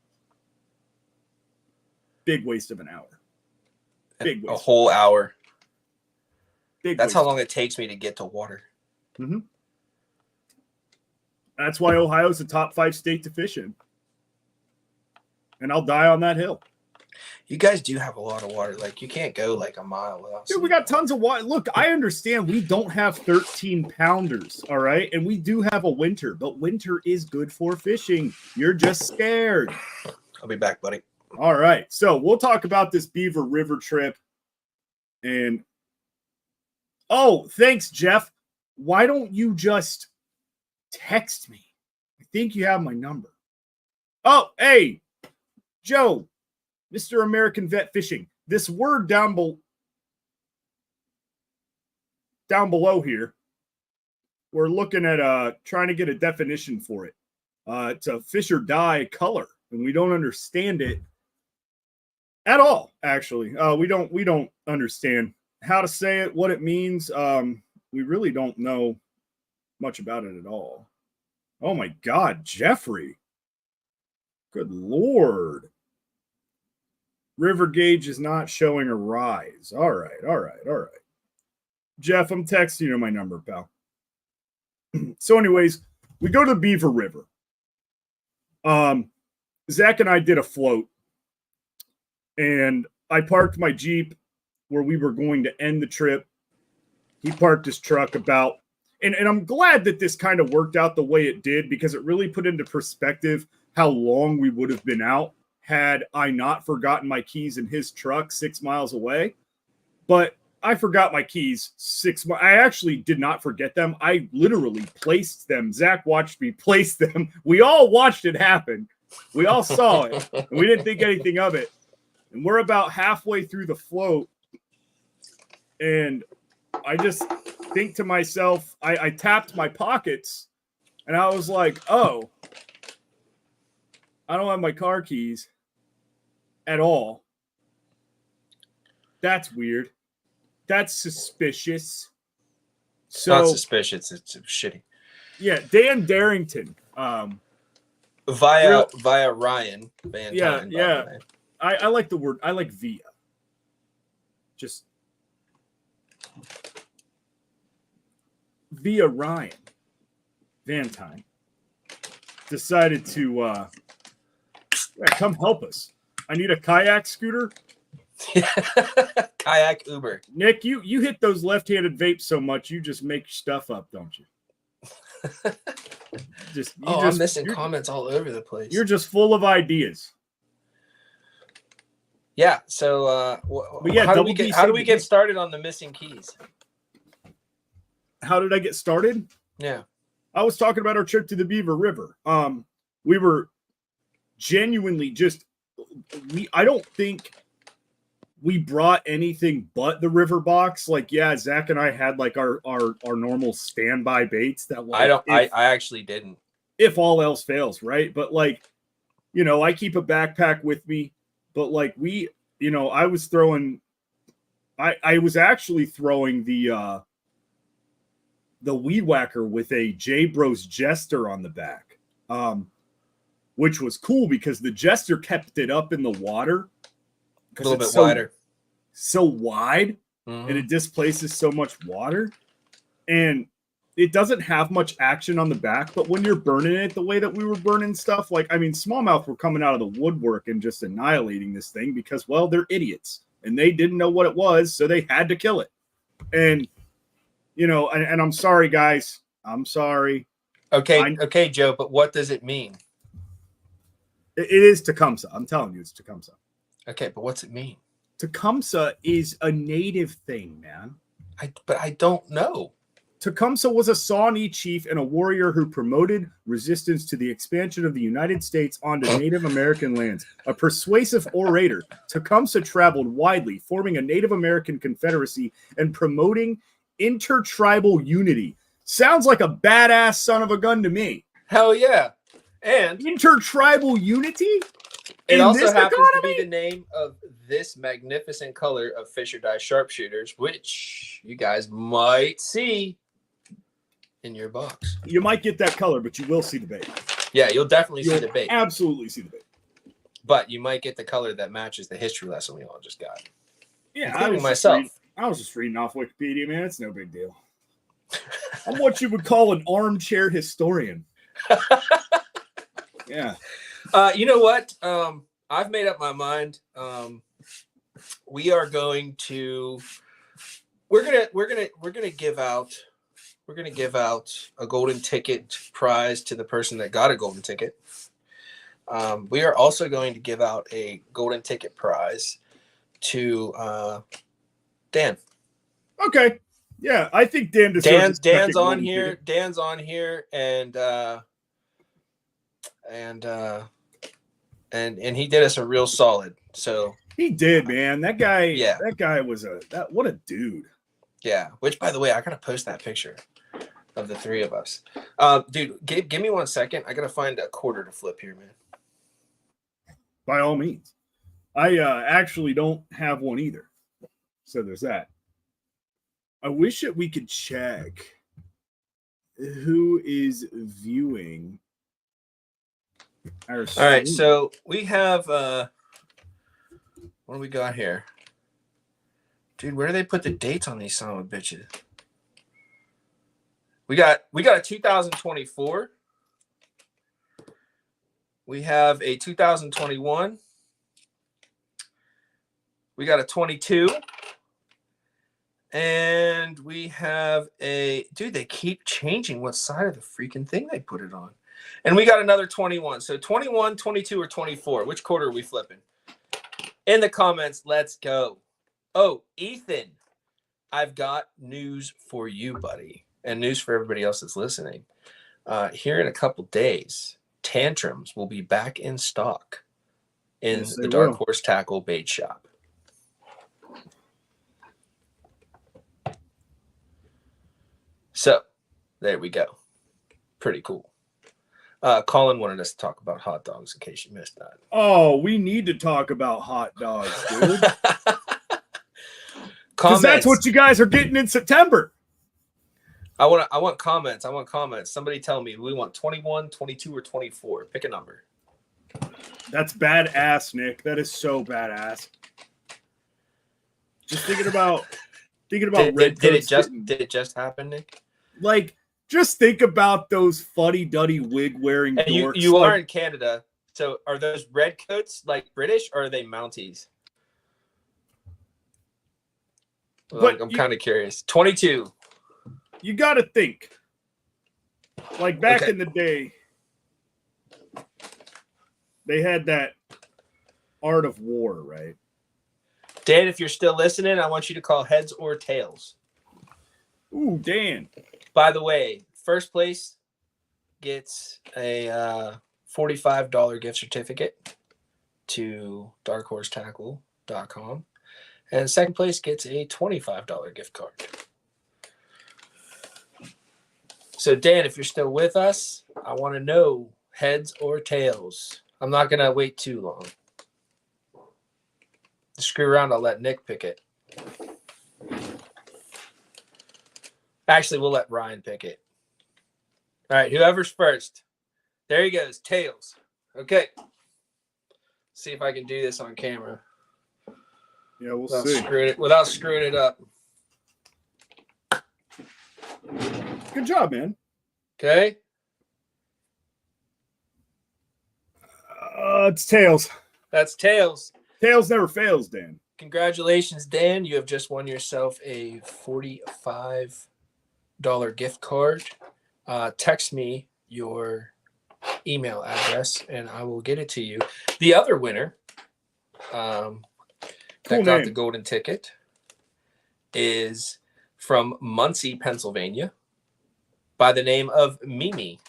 Big waste of an hour. Big waste.
A whole hour.
Big
That's
waste.
how long it takes me to get to water.
Mm-hmm. That's why Ohio's the top 5 state to fish in. And I'll die on that hill.
You guys do have a lot of water. Like you can't go like a mile without.
Dude, we got tons of water. Look, I understand we don't have 13 pounders, all right? And we do have a winter, but winter is good for fishing. You're just scared.
I'll be back, buddy.
All right. So we'll talk about this Beaver River trip. And oh, thanks, Jeff. Why don't you just text me? I think you have my number. Oh, hey, Joe, Mr. American Vet Fishing. This word down below here, we're looking at trying to get a definition for it. It's a fish or die color, and we don't understand it at all. Actually, we don't understand how to say it, what it means. We really don't know much about it at all. Oh my God, Jeffrey! Good Lord. River gauge is not showing a rise. All right. Jeff, I'm texting you my number, pal. So anyways, we go to the Beaver River. Zach and I did a float, and I parked my Jeep where we were going to end the trip. He parked his truck about, and I'm glad that this kind of worked out the way it did, because it really put into perspective how long we would have been out had I not forgotten my keys in his truck 6 miles away. But I forgot my keys 6 miles. I actually did not forget them. I literally placed them. Zach watched me place them. We all watched it happen. We all saw it. And we didn't think anything of it. And we're about halfway through the float. And I just think to myself, I tapped my pockets. And I was like, oh, I don't have my car keys at all. That's weird. That's suspicious.
It's not suspicious. It's shitty.
Yeah, Dan Darrington.
Via Ryan Van Tine,
yeah. I like the word. I like via. Just via Ryan Van Tine decided to come help us. I need a kayak scooter.
Kayak Uber.
Nick, you hit those left-handed vapes so much, you just make stuff up, don't you?
I'm missing comments all over the place.
You're just full of ideas.
Yeah. So, how do we get started on the missing keys?
How did I get started?
Yeah.
I was talking about our trip to the Beaver River. We were genuinely I don't think we brought anything but the river box. Like, yeah, Zach and I had like our normal standby baits that
I actually didn't.
If all else fails, right? But like, I keep a backpack with me, but like I was actually throwing the weed whacker with a J Bros Jester on the back. Which was cool because the Jester kept it up in the water.
A little bit wider.
So wide, and it displaces so much water. And it doesn't have much action on the back, but when you're burning it the way that we were burning stuff, smallmouth were coming out of the woodwork and just annihilating this thing because, well, they're idiots. And they didn't know what it was, so they had to kill it. And, and I'm sorry, guys. I'm sorry.
Okay, Joe, but what does it mean?
It is Tecumseh. I'm telling you, it's Tecumseh.
Okay, but what's it mean?
Tecumseh is a native thing, man.
But I don't know.
Tecumseh was a Shawnee chief and a warrior who promoted resistance to the expansion of the United States onto Native American lands. A persuasive orator, Tecumseh traveled widely, forming a Native American confederacy and promoting intertribal unity. Sounds like a badass son of a gun to me.
Hell yeah. And
intertribal unity?
It also happens to be the name of this magnificent color of fish or die sharpshooters, which you guys might see in your box.
You might get that color, but you will see the bait.
Yeah, you'll definitely see the bait.
Absolutely see the bait.
But you might get the color that matches the history lesson we all just got.
Yeah,
I
was just reading off Wikipedia, man. It's no big deal. I'm what you would call an armchair historian. Yeah.
You know what? I've made up my mind. We're gonna give out a golden ticket prize to the person that got a golden ticket. We are also going to give out a golden ticket prize to Dan.
Okay. Yeah, I think Dan deserves
Dan's on here. Dan's on here, and he did us a real solid. So
he did, man. That guy.
Yeah.
That guy was what a dude.
Yeah. Which, by the way, I gotta post that picture of the three of us. Dude, give me 1 second. I gotta find a quarter to flip here, man.
By all means. I actually don't have one either. So there's that. I wish that we could check who is viewing our stream.
All right, so we have what do we got here? Dude, where do they put the dates on these son of a bitches? We got a 2024. We have a 2021. We got a 22. And we have a, dude, they keep changing what side of the freaking thing they put it on. And we got another 21. So 21, 22, or 24. Which quarter are we flipping? In the comments, let's go. Oh, Ethan, I've got news for you, buddy. And news for everybody else that's listening. Here in a couple days, Tantrums will be back in stock in the Dark Horse Tackle bait shop. So, there we go. Pretty cool. Colin wanted us to talk about hot dogs in case you missed that.
Oh, we need to talk about hot dogs, dude.
Because
that's what you guys are getting in September.
I want comments. I want comments. Somebody tell me, we want 21, 22, or 24. Pick a number.
That's badass, Nick. That is so badass. Just thinking about did it just happen, Nick? Like, just think about those fuddy-duddy wig-wearing dorks.
You are in Canada, so are those red coats like British, or are they Mounties? Like, I'm kind of curious. 22.
You got to think. Like, back in the day, they had that art of war, right?
Dan, if you're still listening, I want you to call heads or tails.
Ooh, Dan.
By the way, first place gets a $45 gift certificate to darkhorsetackle.com. And second place gets a $25 gift card. So, Dan, if you're still with us, I want to know heads or tails. I'm not going to wait too long. Screw around, I'll let Nick pick it. Actually, we'll let Ryan pick it. All right, whoever's first. There he goes, tails. Okay. See if I can do this on camera.
Yeah, we'll see.
Without screwing it up.
Good job, man.
Okay.
It's tails.
That's tails.
Tails never fails, Dan.
Congratulations, Dan. You have just won yourself a $45 gift card. Text me your email address and I will get it to you. The other winner that got the golden ticket is from Muncie, Pennsylvania, by the name of Mimi.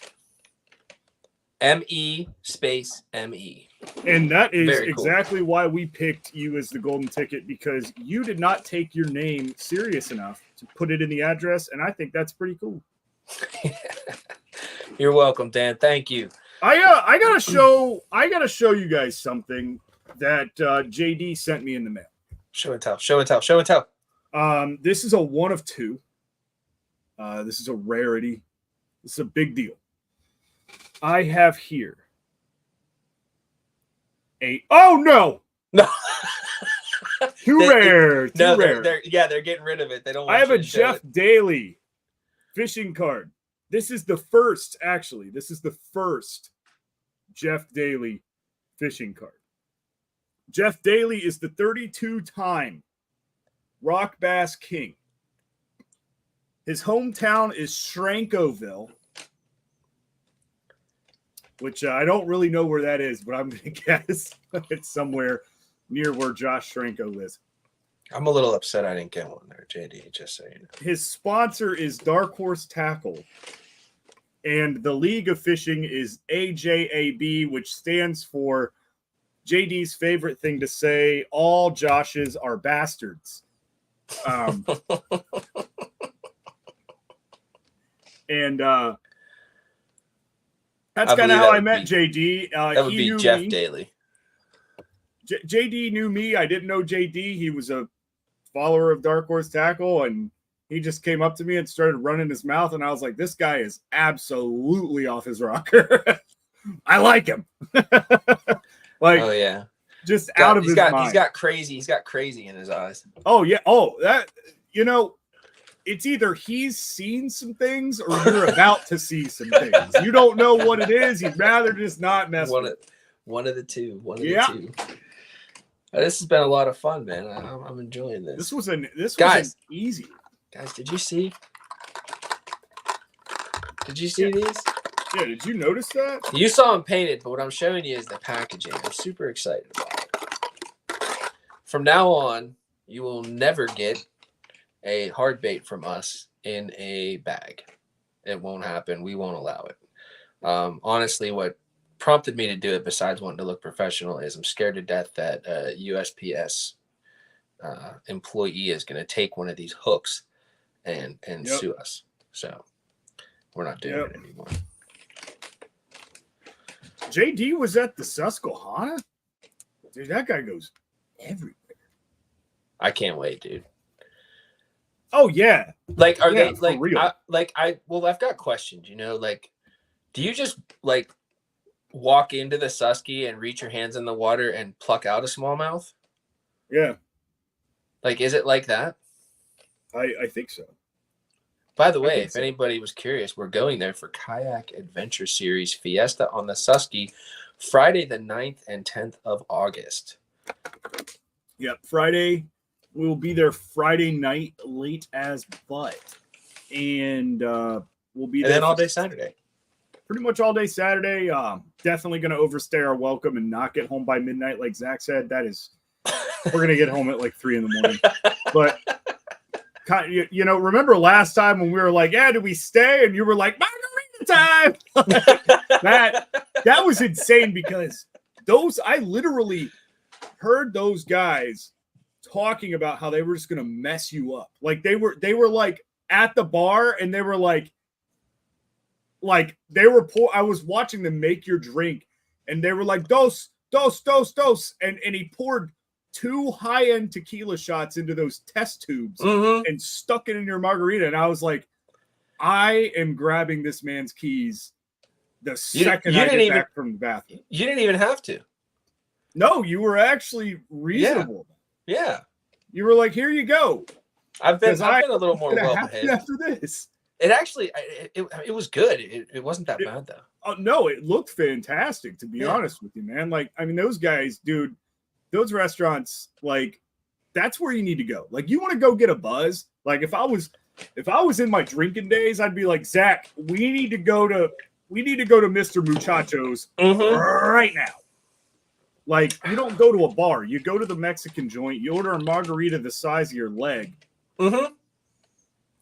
M-E space M-E.
And that is exactly why we picked you as the golden ticket, because you did not take your name serious enough to put it in the address, and I think that's pretty cool.
You're welcome, Dan. Thank you.
I gotta show you guys something that JD sent me in the mail.
Show and tell. Show and tell. Show and tell.
This is a 1 of 2. This is a rarity. This is a big deal. I have here oh no too rare.
They're getting rid of it. They don't want
I have
you
a
to show
Jeff
it.
Daly fishing card. This is the first Jeff Daly fishing card. Jeff Daly is the 32-time Rock Bass King. His hometown is Shrankoville, which I don't really know where that is, but I'm going to guess it's somewhere near where Josh Shrenko lives.
I'm a little upset I didn't get one there, JD, just so you know.
His sponsor is Dark Horse Tackle, and the league of fishing is AJAB, which stands for JD's favorite thing to say, all Joshes are bastards. And that's kind of how I met JD.
That would be Jeff Daly.
JD knew me. I didn't know JD. He was a follower of Dark Horse Tackle, and he just came up to me and started running his mouth, and I was like, this guy is absolutely off his rocker. I like him. Like,
oh yeah,
just out of his mind.
He's got crazy in his eyes.
Oh yeah. Oh, that, you know, it's either he's seen some things or you're about to see some things. You don't know what it is. You'd rather just not mess with it.
One of the two. The two. This has been a lot of fun, man. I'm enjoying this.
This was an easy.
Guys, did you see these?
Yeah, did you notice that?
You saw them painted, but what I'm showing you is the packaging. I'm super excited about it. From now on, you will never get a hard bait from us in a bag. It won't happen. We won't allow it. Honestly, what prompted me to do it, besides wanting to look professional, is I'm scared to death that a USPS employee is going to take one of these hooks and sue us. So we're not doing it anymore.
JD was at the Susquehanna? Dude, that guy goes everywhere.
I can't wait, dude.
Oh yeah.
Like, are they
like real?
I've got questions, you know, like, do you just like walk into the Susky and reach your hands in the water and pluck out a smallmouth?
Yeah.
Like, is it like that?
I think so.
By the way, if anybody was curious, we're going there for Kayak Adventure Series Fiesta on the Susky, Friday the 9th and 10th of August.
Yep, Friday. We'll be there Friday night, late as butt. And we'll be there.
And then all day Saturday.
Pretty much all day Saturday. Definitely going to overstay our welcome and not get home by midnight, like Zach said. That is, we're going to get home at like 3 a.m. But, you know, remember last time when we were like, yeah, do we stay? And you were like, margarita time. that was insane because I literally heard those guys talking about how they were just going to mess you up. Like they were like at the bar and they were like they were I was watching them make your drink and they were like, dos. And he poured 2 high-end tequila shots into those test tubes and stuck it in your margarita. And I was like, I am grabbing this man's keys the second I get back from the bathroom.
You didn't even have to.
No, you were actually reasonable.
Yeah.
You were like, here you go.
I've been a little more well behaved
after this.
It actually, it was good. It wasn't that bad though.
Oh no, it looked fantastic, to be honest with you, man. Like, I mean, those guys, dude, those restaurants, like, that's where you need to go. Like, you want to go get a buzz. Like, if I was in my drinking days, I'd be like, Zach, we need to go to Mr. Muchachos right now. Like, you don't go to a bar. You go to the Mexican joint. You order a margarita the size of your leg.
And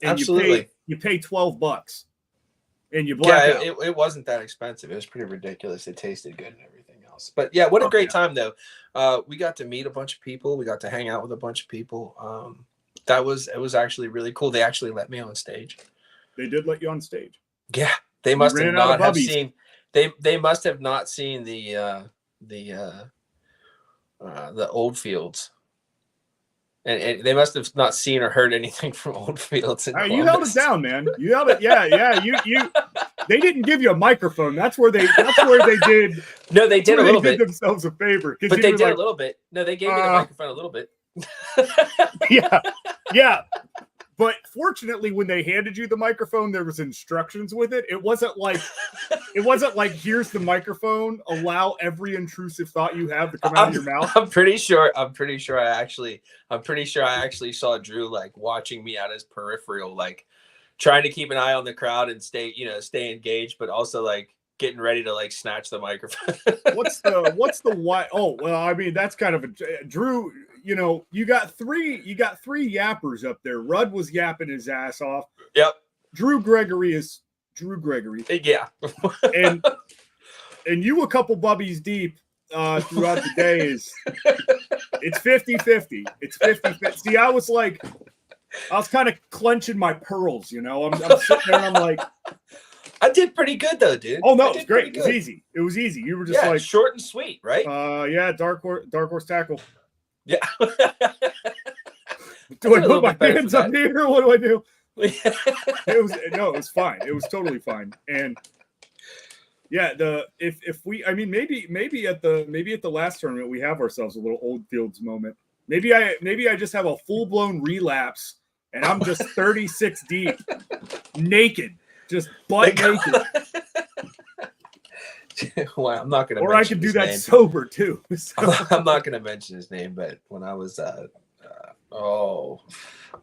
absolutely. You pay $12. And you black out.
It wasn't that expensive. It was pretty ridiculous. It tasted good and everything else. But, yeah, what a great time, though. We got to meet a bunch of people. We got to hang out with a bunch of people. It was actually really cool. They actually let me on stage.
They did let you on stage.
Yeah. They must have not have seen – they must have not seen the Old Fields, and they must have not seen or heard anything from Old Fields.
You held it down, man. You held it. Yeah. You. They didn't give you a microphone. That's where they did.
No, they did a little bit.
Did themselves a favor,
but they did a little bit. No, they gave me the microphone a little bit.
Yeah. But fortunately, when they handed you the microphone, there was instructions with it. It wasn't like here's the microphone. Allow every intrusive thought you have to come out of your mouth.
I'm pretty sure I actually saw Drew like watching me out his peripheral, like trying to keep an eye on the crowd and stay engaged, but also like getting ready to like snatch the microphone.
what's the why? Oh, well, I mean, that's kind of a Drew. You know, you got three yappers up there. Rudd was yapping his ass off.
Yep.
Drew Gregory is Drew Gregory.
Yeah.
and you a couple bubbies deep throughout the day is it's 50-50. It's 50-50. See, I was kind of clenching my pearls, you know. I'm sitting there and I'm like,
I did pretty good though, dude.
oh no, it was great. It was easy. It was easy. You were just like
short and sweet, right?
Yeah, dark horse tackle.
Yeah.
Do I put my hands up here? What do I do? It was fine. It was totally fine. And yeah, if we, I mean, maybe at the last tournament we have ourselves a little Old Fields moment. Maybe I just have a full blown relapse and I'm just 36 deep, naked, just butt naked.
Well, I'm not gonna.
Or I could do that sober too. So.
I'm not gonna mention his name, but when I was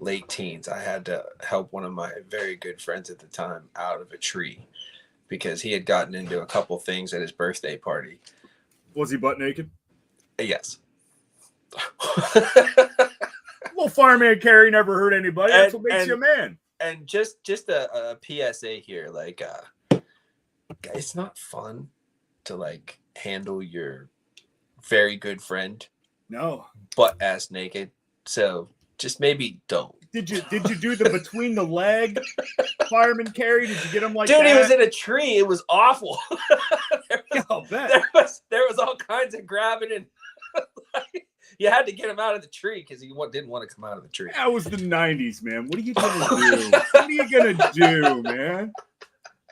late teens, I had to help one of my very good friends at the time out of a tree because he had gotten into a couple things at his birthday party.
Was he butt naked?
Yes.
Well, fireman Carey never hurt anybody. That's what makes you a man.
And just a PSA here, like, it's not fun to like handle your very good friend,
no,
butt ass naked. So just maybe don't.
Did you do the between the leg fireman Carey? Did you get him like
dude,
that?
He was in a tree. It was awful.
I'll bet.
There was all kinds of grabbing and you had to get him out of the tree because he didn't want to come out of the tree.
That was the 90s, man. What are you gonna do? What are you gonna do, man?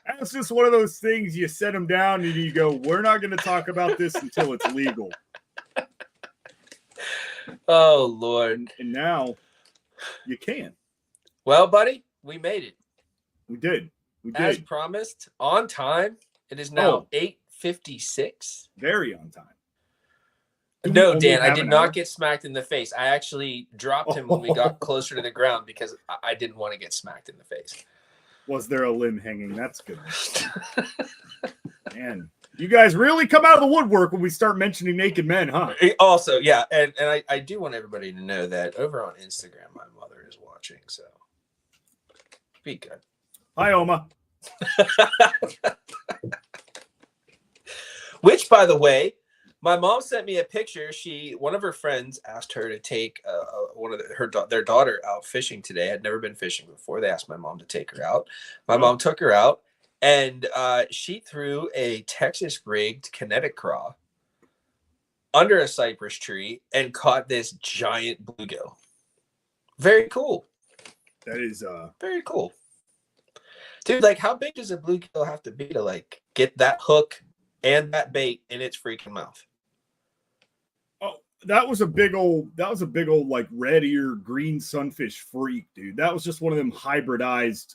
That's just one of those things. You set him down and you go, we're not going to talk about this until it's legal.
Oh, Lord.
And now you can.
Well, buddy, we made it.
We did.
As promised, on time. It is now 8:56.
Very on time.
No, Dan, I did not get smacked in the face. I actually dropped him when we got closer to the ground because I didn't want to get smacked in the face. Was
there a limb hanging? That's good. Man, you guys really come out of the woodwork when we start mentioning naked men, huh?
Also, yeah, and I do want everybody to know that over on Instagram, my mother is watching, so be good.
Hi, Oma.
Which, by the way, my mom sent me a picture. One of her friends asked her to take their daughter out fishing today. Had never been fishing before. They asked my mom to take her out. My mom took her out, and she threw a Texas rigged kinetic craw under a cypress tree and caught this giant bluegill. Very cool.
That is
very cool, dude. Like, how big does a bluegill have to be to like get that hook and that bait in its freaking mouth?
Oh, that was a big old like red ear green sunfish freak, dude. That was just one of them hybridized.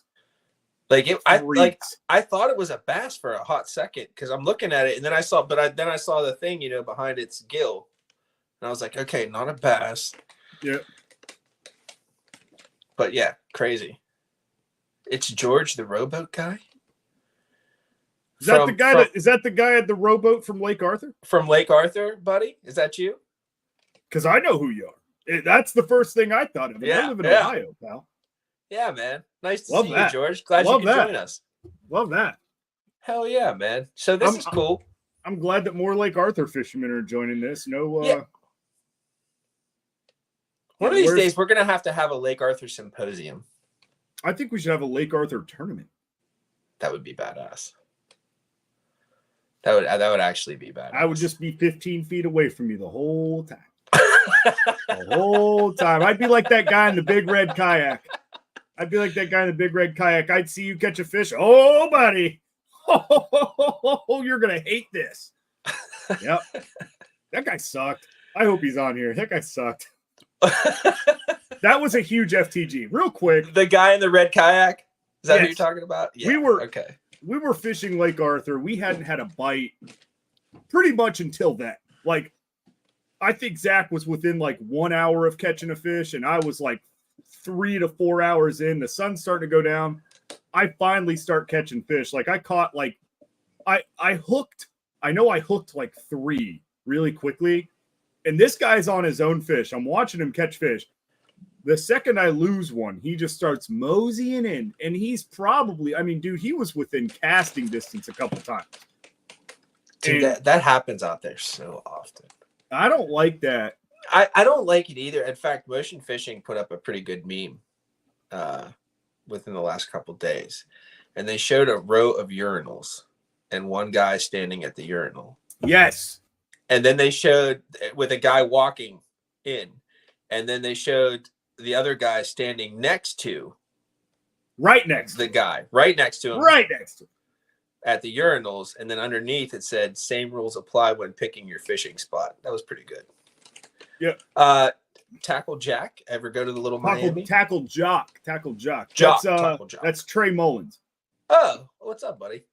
I thought it was a bass for a hot second because I'm looking at it and then I saw the thing, behind its gill, and I was like, okay, not a bass.
Yeah.
But yeah, crazy. It's George the rowboat guy.
Is that the guy at the rowboat from Lake Arthur?
From Lake Arthur, buddy? Is that you?
Because I know who you are. That's the first thing I thought of. I live in Ohio, pal.
Yeah, man. Nice to see you, George. Glad you could join us.
Love that.
Hell yeah, man. So this is cool.
I'm glad that more Lake Arthur fishermen are joining this.
One of these days, we're going to have a Lake Arthur symposium.
I think we should have a Lake Arthur tournament.
That would be badass. That would actually be badass.
I would just be 15 feet away from you the whole time. The whole time. I'd be like that guy in the big red kayak. I'd see you catch a fish. Oh, buddy. Oh, you're going to hate this. Yep. That guy sucked. I hope he's on here. That guy sucked. That was a huge FTG. Real quick.
The guy in the red kayak? Is that who you're talking about? Yeah.
We were fishing Lake Arthur. We hadn't had a bite pretty much until then. Like, I think Zach was within like 1 hour of catching a fish, and I was like 3 to 4 hours in. The sun's starting to go down. I finally start catching fish. Like, I caught like I hooked. I know I hooked like 3 really quickly, and this guy's on his own fish. I'm watching him catch fish. The second I lose one, he just starts moseying in, and he's probably, I mean, dude, he was within casting distance a couple times.
Dude, that happens out there so often.
I don't like that.
I don't like it either. In fact, Motion Fishing put up a pretty good meme within the last couple days, and they showed a row of urinals and one guy standing at the urinal.
Yes.
And then they showed with a guy walking in, and then they showed the other guy standing next to
right next
the guy, right next to him, at the urinals, and then underneath it said same rules apply when picking your fishing spot. That was pretty good.
Yeah.
Tackle Jack, ever go to the Little Miami?
Tackle Jock. That's Trey Mullins.
Oh, what's up, buddy?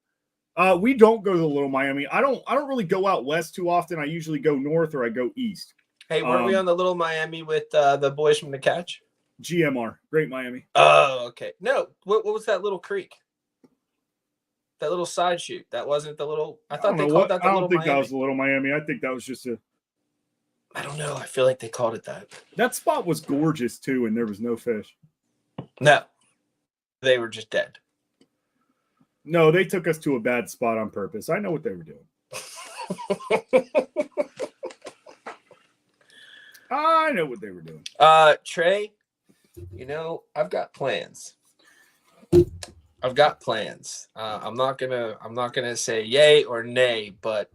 We don't go to the Little Miami. I don't really go out west too often. I usually go north or I go east.
Hey, weren't we on the Little Miami with the boys from the Catch?
GMR, Great Miami.
Oh, okay. No, what was that little creek? That little side shoot. That wasn't the little. I thought they called that the Little Miami. I don't think that was
the Little Miami. I think that was just a.
I don't know. I feel like they called it that.
That spot was gorgeous too, and there was no fish.
No, they were just dead.
No, they took us to a bad spot on purpose. I know what they were doing. I know what they were doing.
Trey, I've got plans. I'm not gonna say yay or nay, but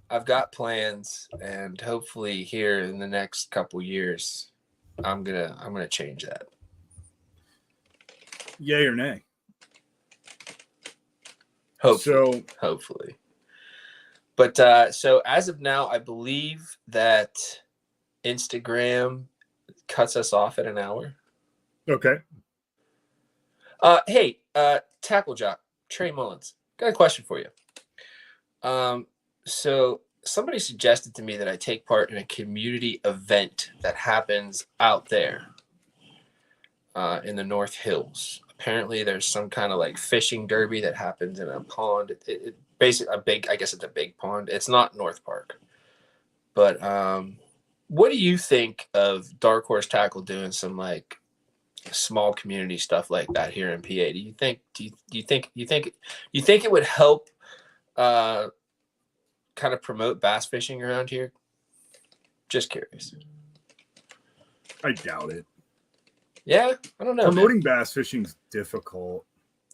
I've got plans, and hopefully here in the next couple years, I'm gonna change that.
Yay or nay?
Hopefully. But so as of now, I believe that Instagram cuts us off at an hour.
Okay.
Hey, Tackle Jock, Trey Mullins, got a question for you. So somebody suggested to me that I take part in a community event that happens out there in the North Hills. Apparently there's some kind of like fishing derby that happens in a pond. It basically I guess it's a big pond. It's not North Park. But what do you think of Dark Horse Tackle doing some like small community stuff like that here in PA? Do you think it would help kind of promote bass fishing around here? Just curious.
I doubt it.
Yeah, I don't know.
Promoting bass fishing's difficult.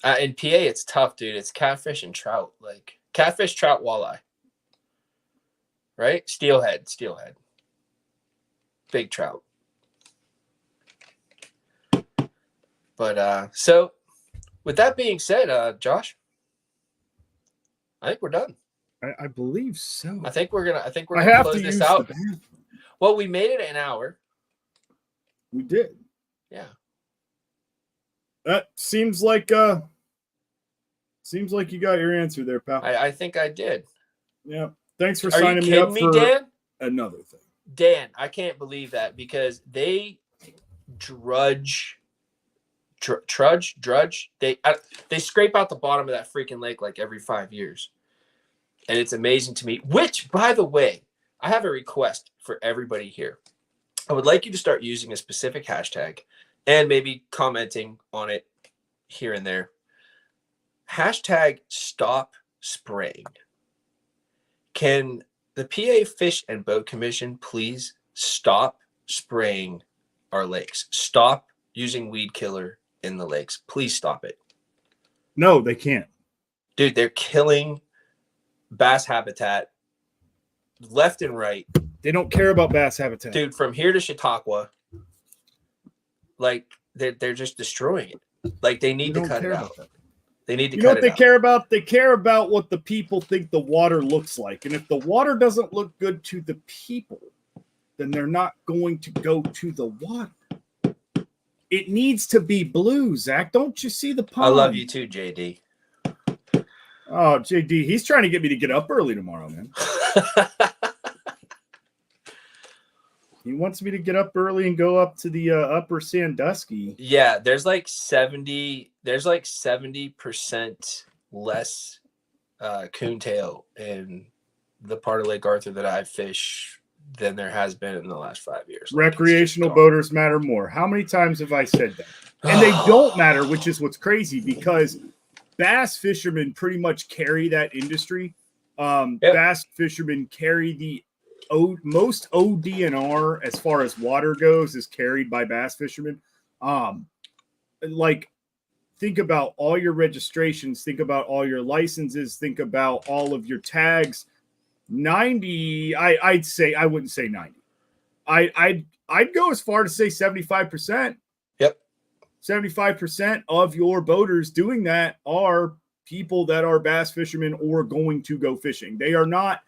In PA, it's tough, dude. It's catfish and trout, like catfish, trout, walleye. Right? Steelhead. Big trout. But so with that being said, Josh, I think we're done.
I believe so.
I think we're gonna close this out. Well, we made it an hour.
We did.
Yeah.
That seems like you got your answer there, pal.
I think I did.
Yeah. Thanks for signing me up for
Dan?
Another thing.
Dan, I can't believe that because they drudge. They scrape out the bottom of that freaking lake like every 5 years. And it's amazing to me, which, by the way, I have a request for everybody here. I would like you to start using a specific hashtag and maybe commenting on it here and there. Hashtag stop spraying. Can the PA Fish and Boat Commission please stop spraying our lakes? Stop using weed killer in the lakes. Please stop it.
No, they can't.
Dude, they're killing bass habitat left and right.
They don't care about bass habitat.
Dude, from here to Chautauqua, like they're just destroying it. Like they need to cut it out. They need to cut it out. You know what
they care about? They care about what the people think the water looks like. And if the water doesn't look good to the people, then they're not going to go to the water. It needs to be blue, Zach. Don't you see the pond?
I love you too, JD.
Oh, JD, he's trying to get me to get up early tomorrow, man. He wants me to get up early and go up to the upper Sandusky.
Yeah, there's like 70% less coontail in the part of Lake Arthur that I fish than there has been in the last 5 years.
Recreational boaters matter more. How many times have I said that? And they don't matter, which is what's crazy, because bass fishermen pretty much carry that industry. Bass fishermen carry the most ODNR as far as water goes is carried by bass fishermen. Like, think about all your registrations, think about all your licenses, think about all of your tags. 90, I'd say, I wouldn't say 90. I'd go as far to say 75%.
Yep.
75% of your boaters doing that are people that are bass fishermen or going to go fishing. They are not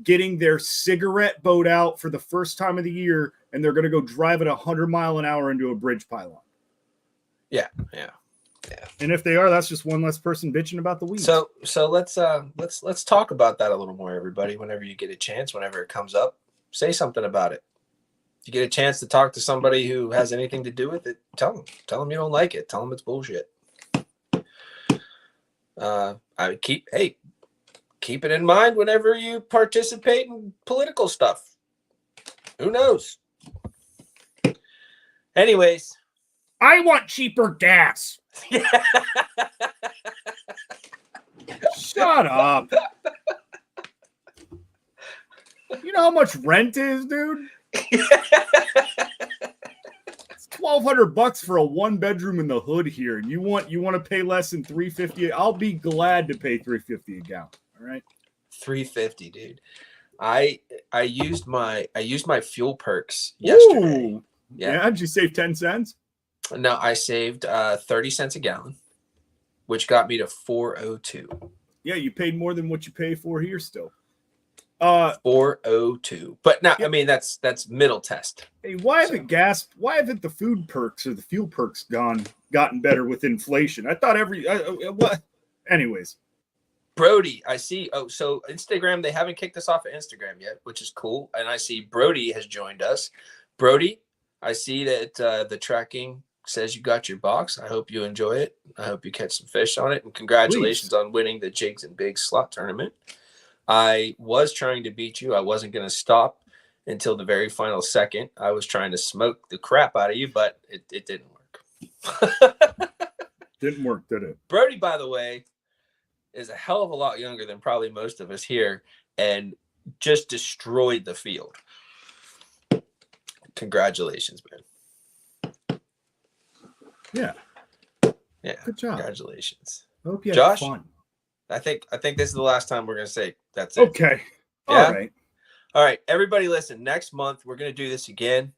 getting their cigarette boat out for the first time of the year and they're going to go drive it 100-mile-an-hour into a bridge pylon.
Yeah.
And if they are, that's just one less person bitching about the weeds.
So let's talk about that a little more, everybody. Whenever you get a chance, whenever it comes up, say something about it. If you get a chance to talk to somebody who has anything to do with it, tell them you don't like it. Tell them it's bullshit. I would keep it in mind whenever you participate in political stuff. Who knows? Anyways,
I want cheaper gas. Shut up. You know how much rent is, dude? It's $1,200 for a 1-bedroom in the hood here, and you want to pay less than $3.50? I'll be glad to pay $3.50 a gallon. All right,
$3.50, dude. I used my fuel perks yesterday.
Ooh. Yeah, did you save 10 cents?
No, I saved 30 cents a gallon, which got me to 4.02.
Yeah, you paid more than what you pay for here still.
4.02. But now, I mean, that's middle test.
Hey, why haven't the food perks or the fuel perks gotten better with inflation? I thought what? Anyways.
Brody, I see. Oh, so Instagram, they haven't kicked us off of Instagram yet, which is cool. And I see Brody has joined us. Brody, I see that the tracking says you got your box. I hope you enjoy it. I hope you catch some fish on it. And congratulations on winning the Jigs and Bigs slot tournament. I was trying to beat you. I wasn't going to stop until the very final second. I was trying to smoke the crap out of you, but it didn't work.
Didn't work, did it?
Brody, by the way, is a hell of a lot younger than probably most of us here and just destroyed the field. Congratulations, man.
Yeah. Good job.
Congratulations.
I hope you had
Josh,
fun.
I think this is the last time we're going to say that's it.
Okay.
Yeah? All right. Everybody listen, next month we're going to do this again.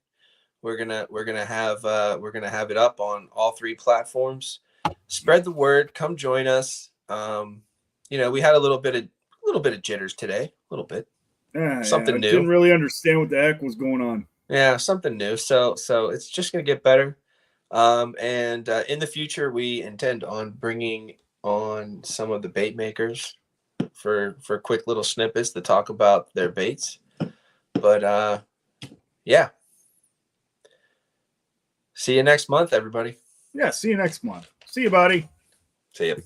We're going to have it up on all 3 platforms. Spread the word, come join us. We had a little bit of jitters today, a little bit. Something new.
I didn't really understand what the heck was going on.
Yeah, something new. So it's just going to get better. And in the future, we intend on bringing on some of the bait makers for quick little snippets to talk about their baits. But yeah. See you next month, everybody.
Yeah, see you next month. See you, buddy.
See you.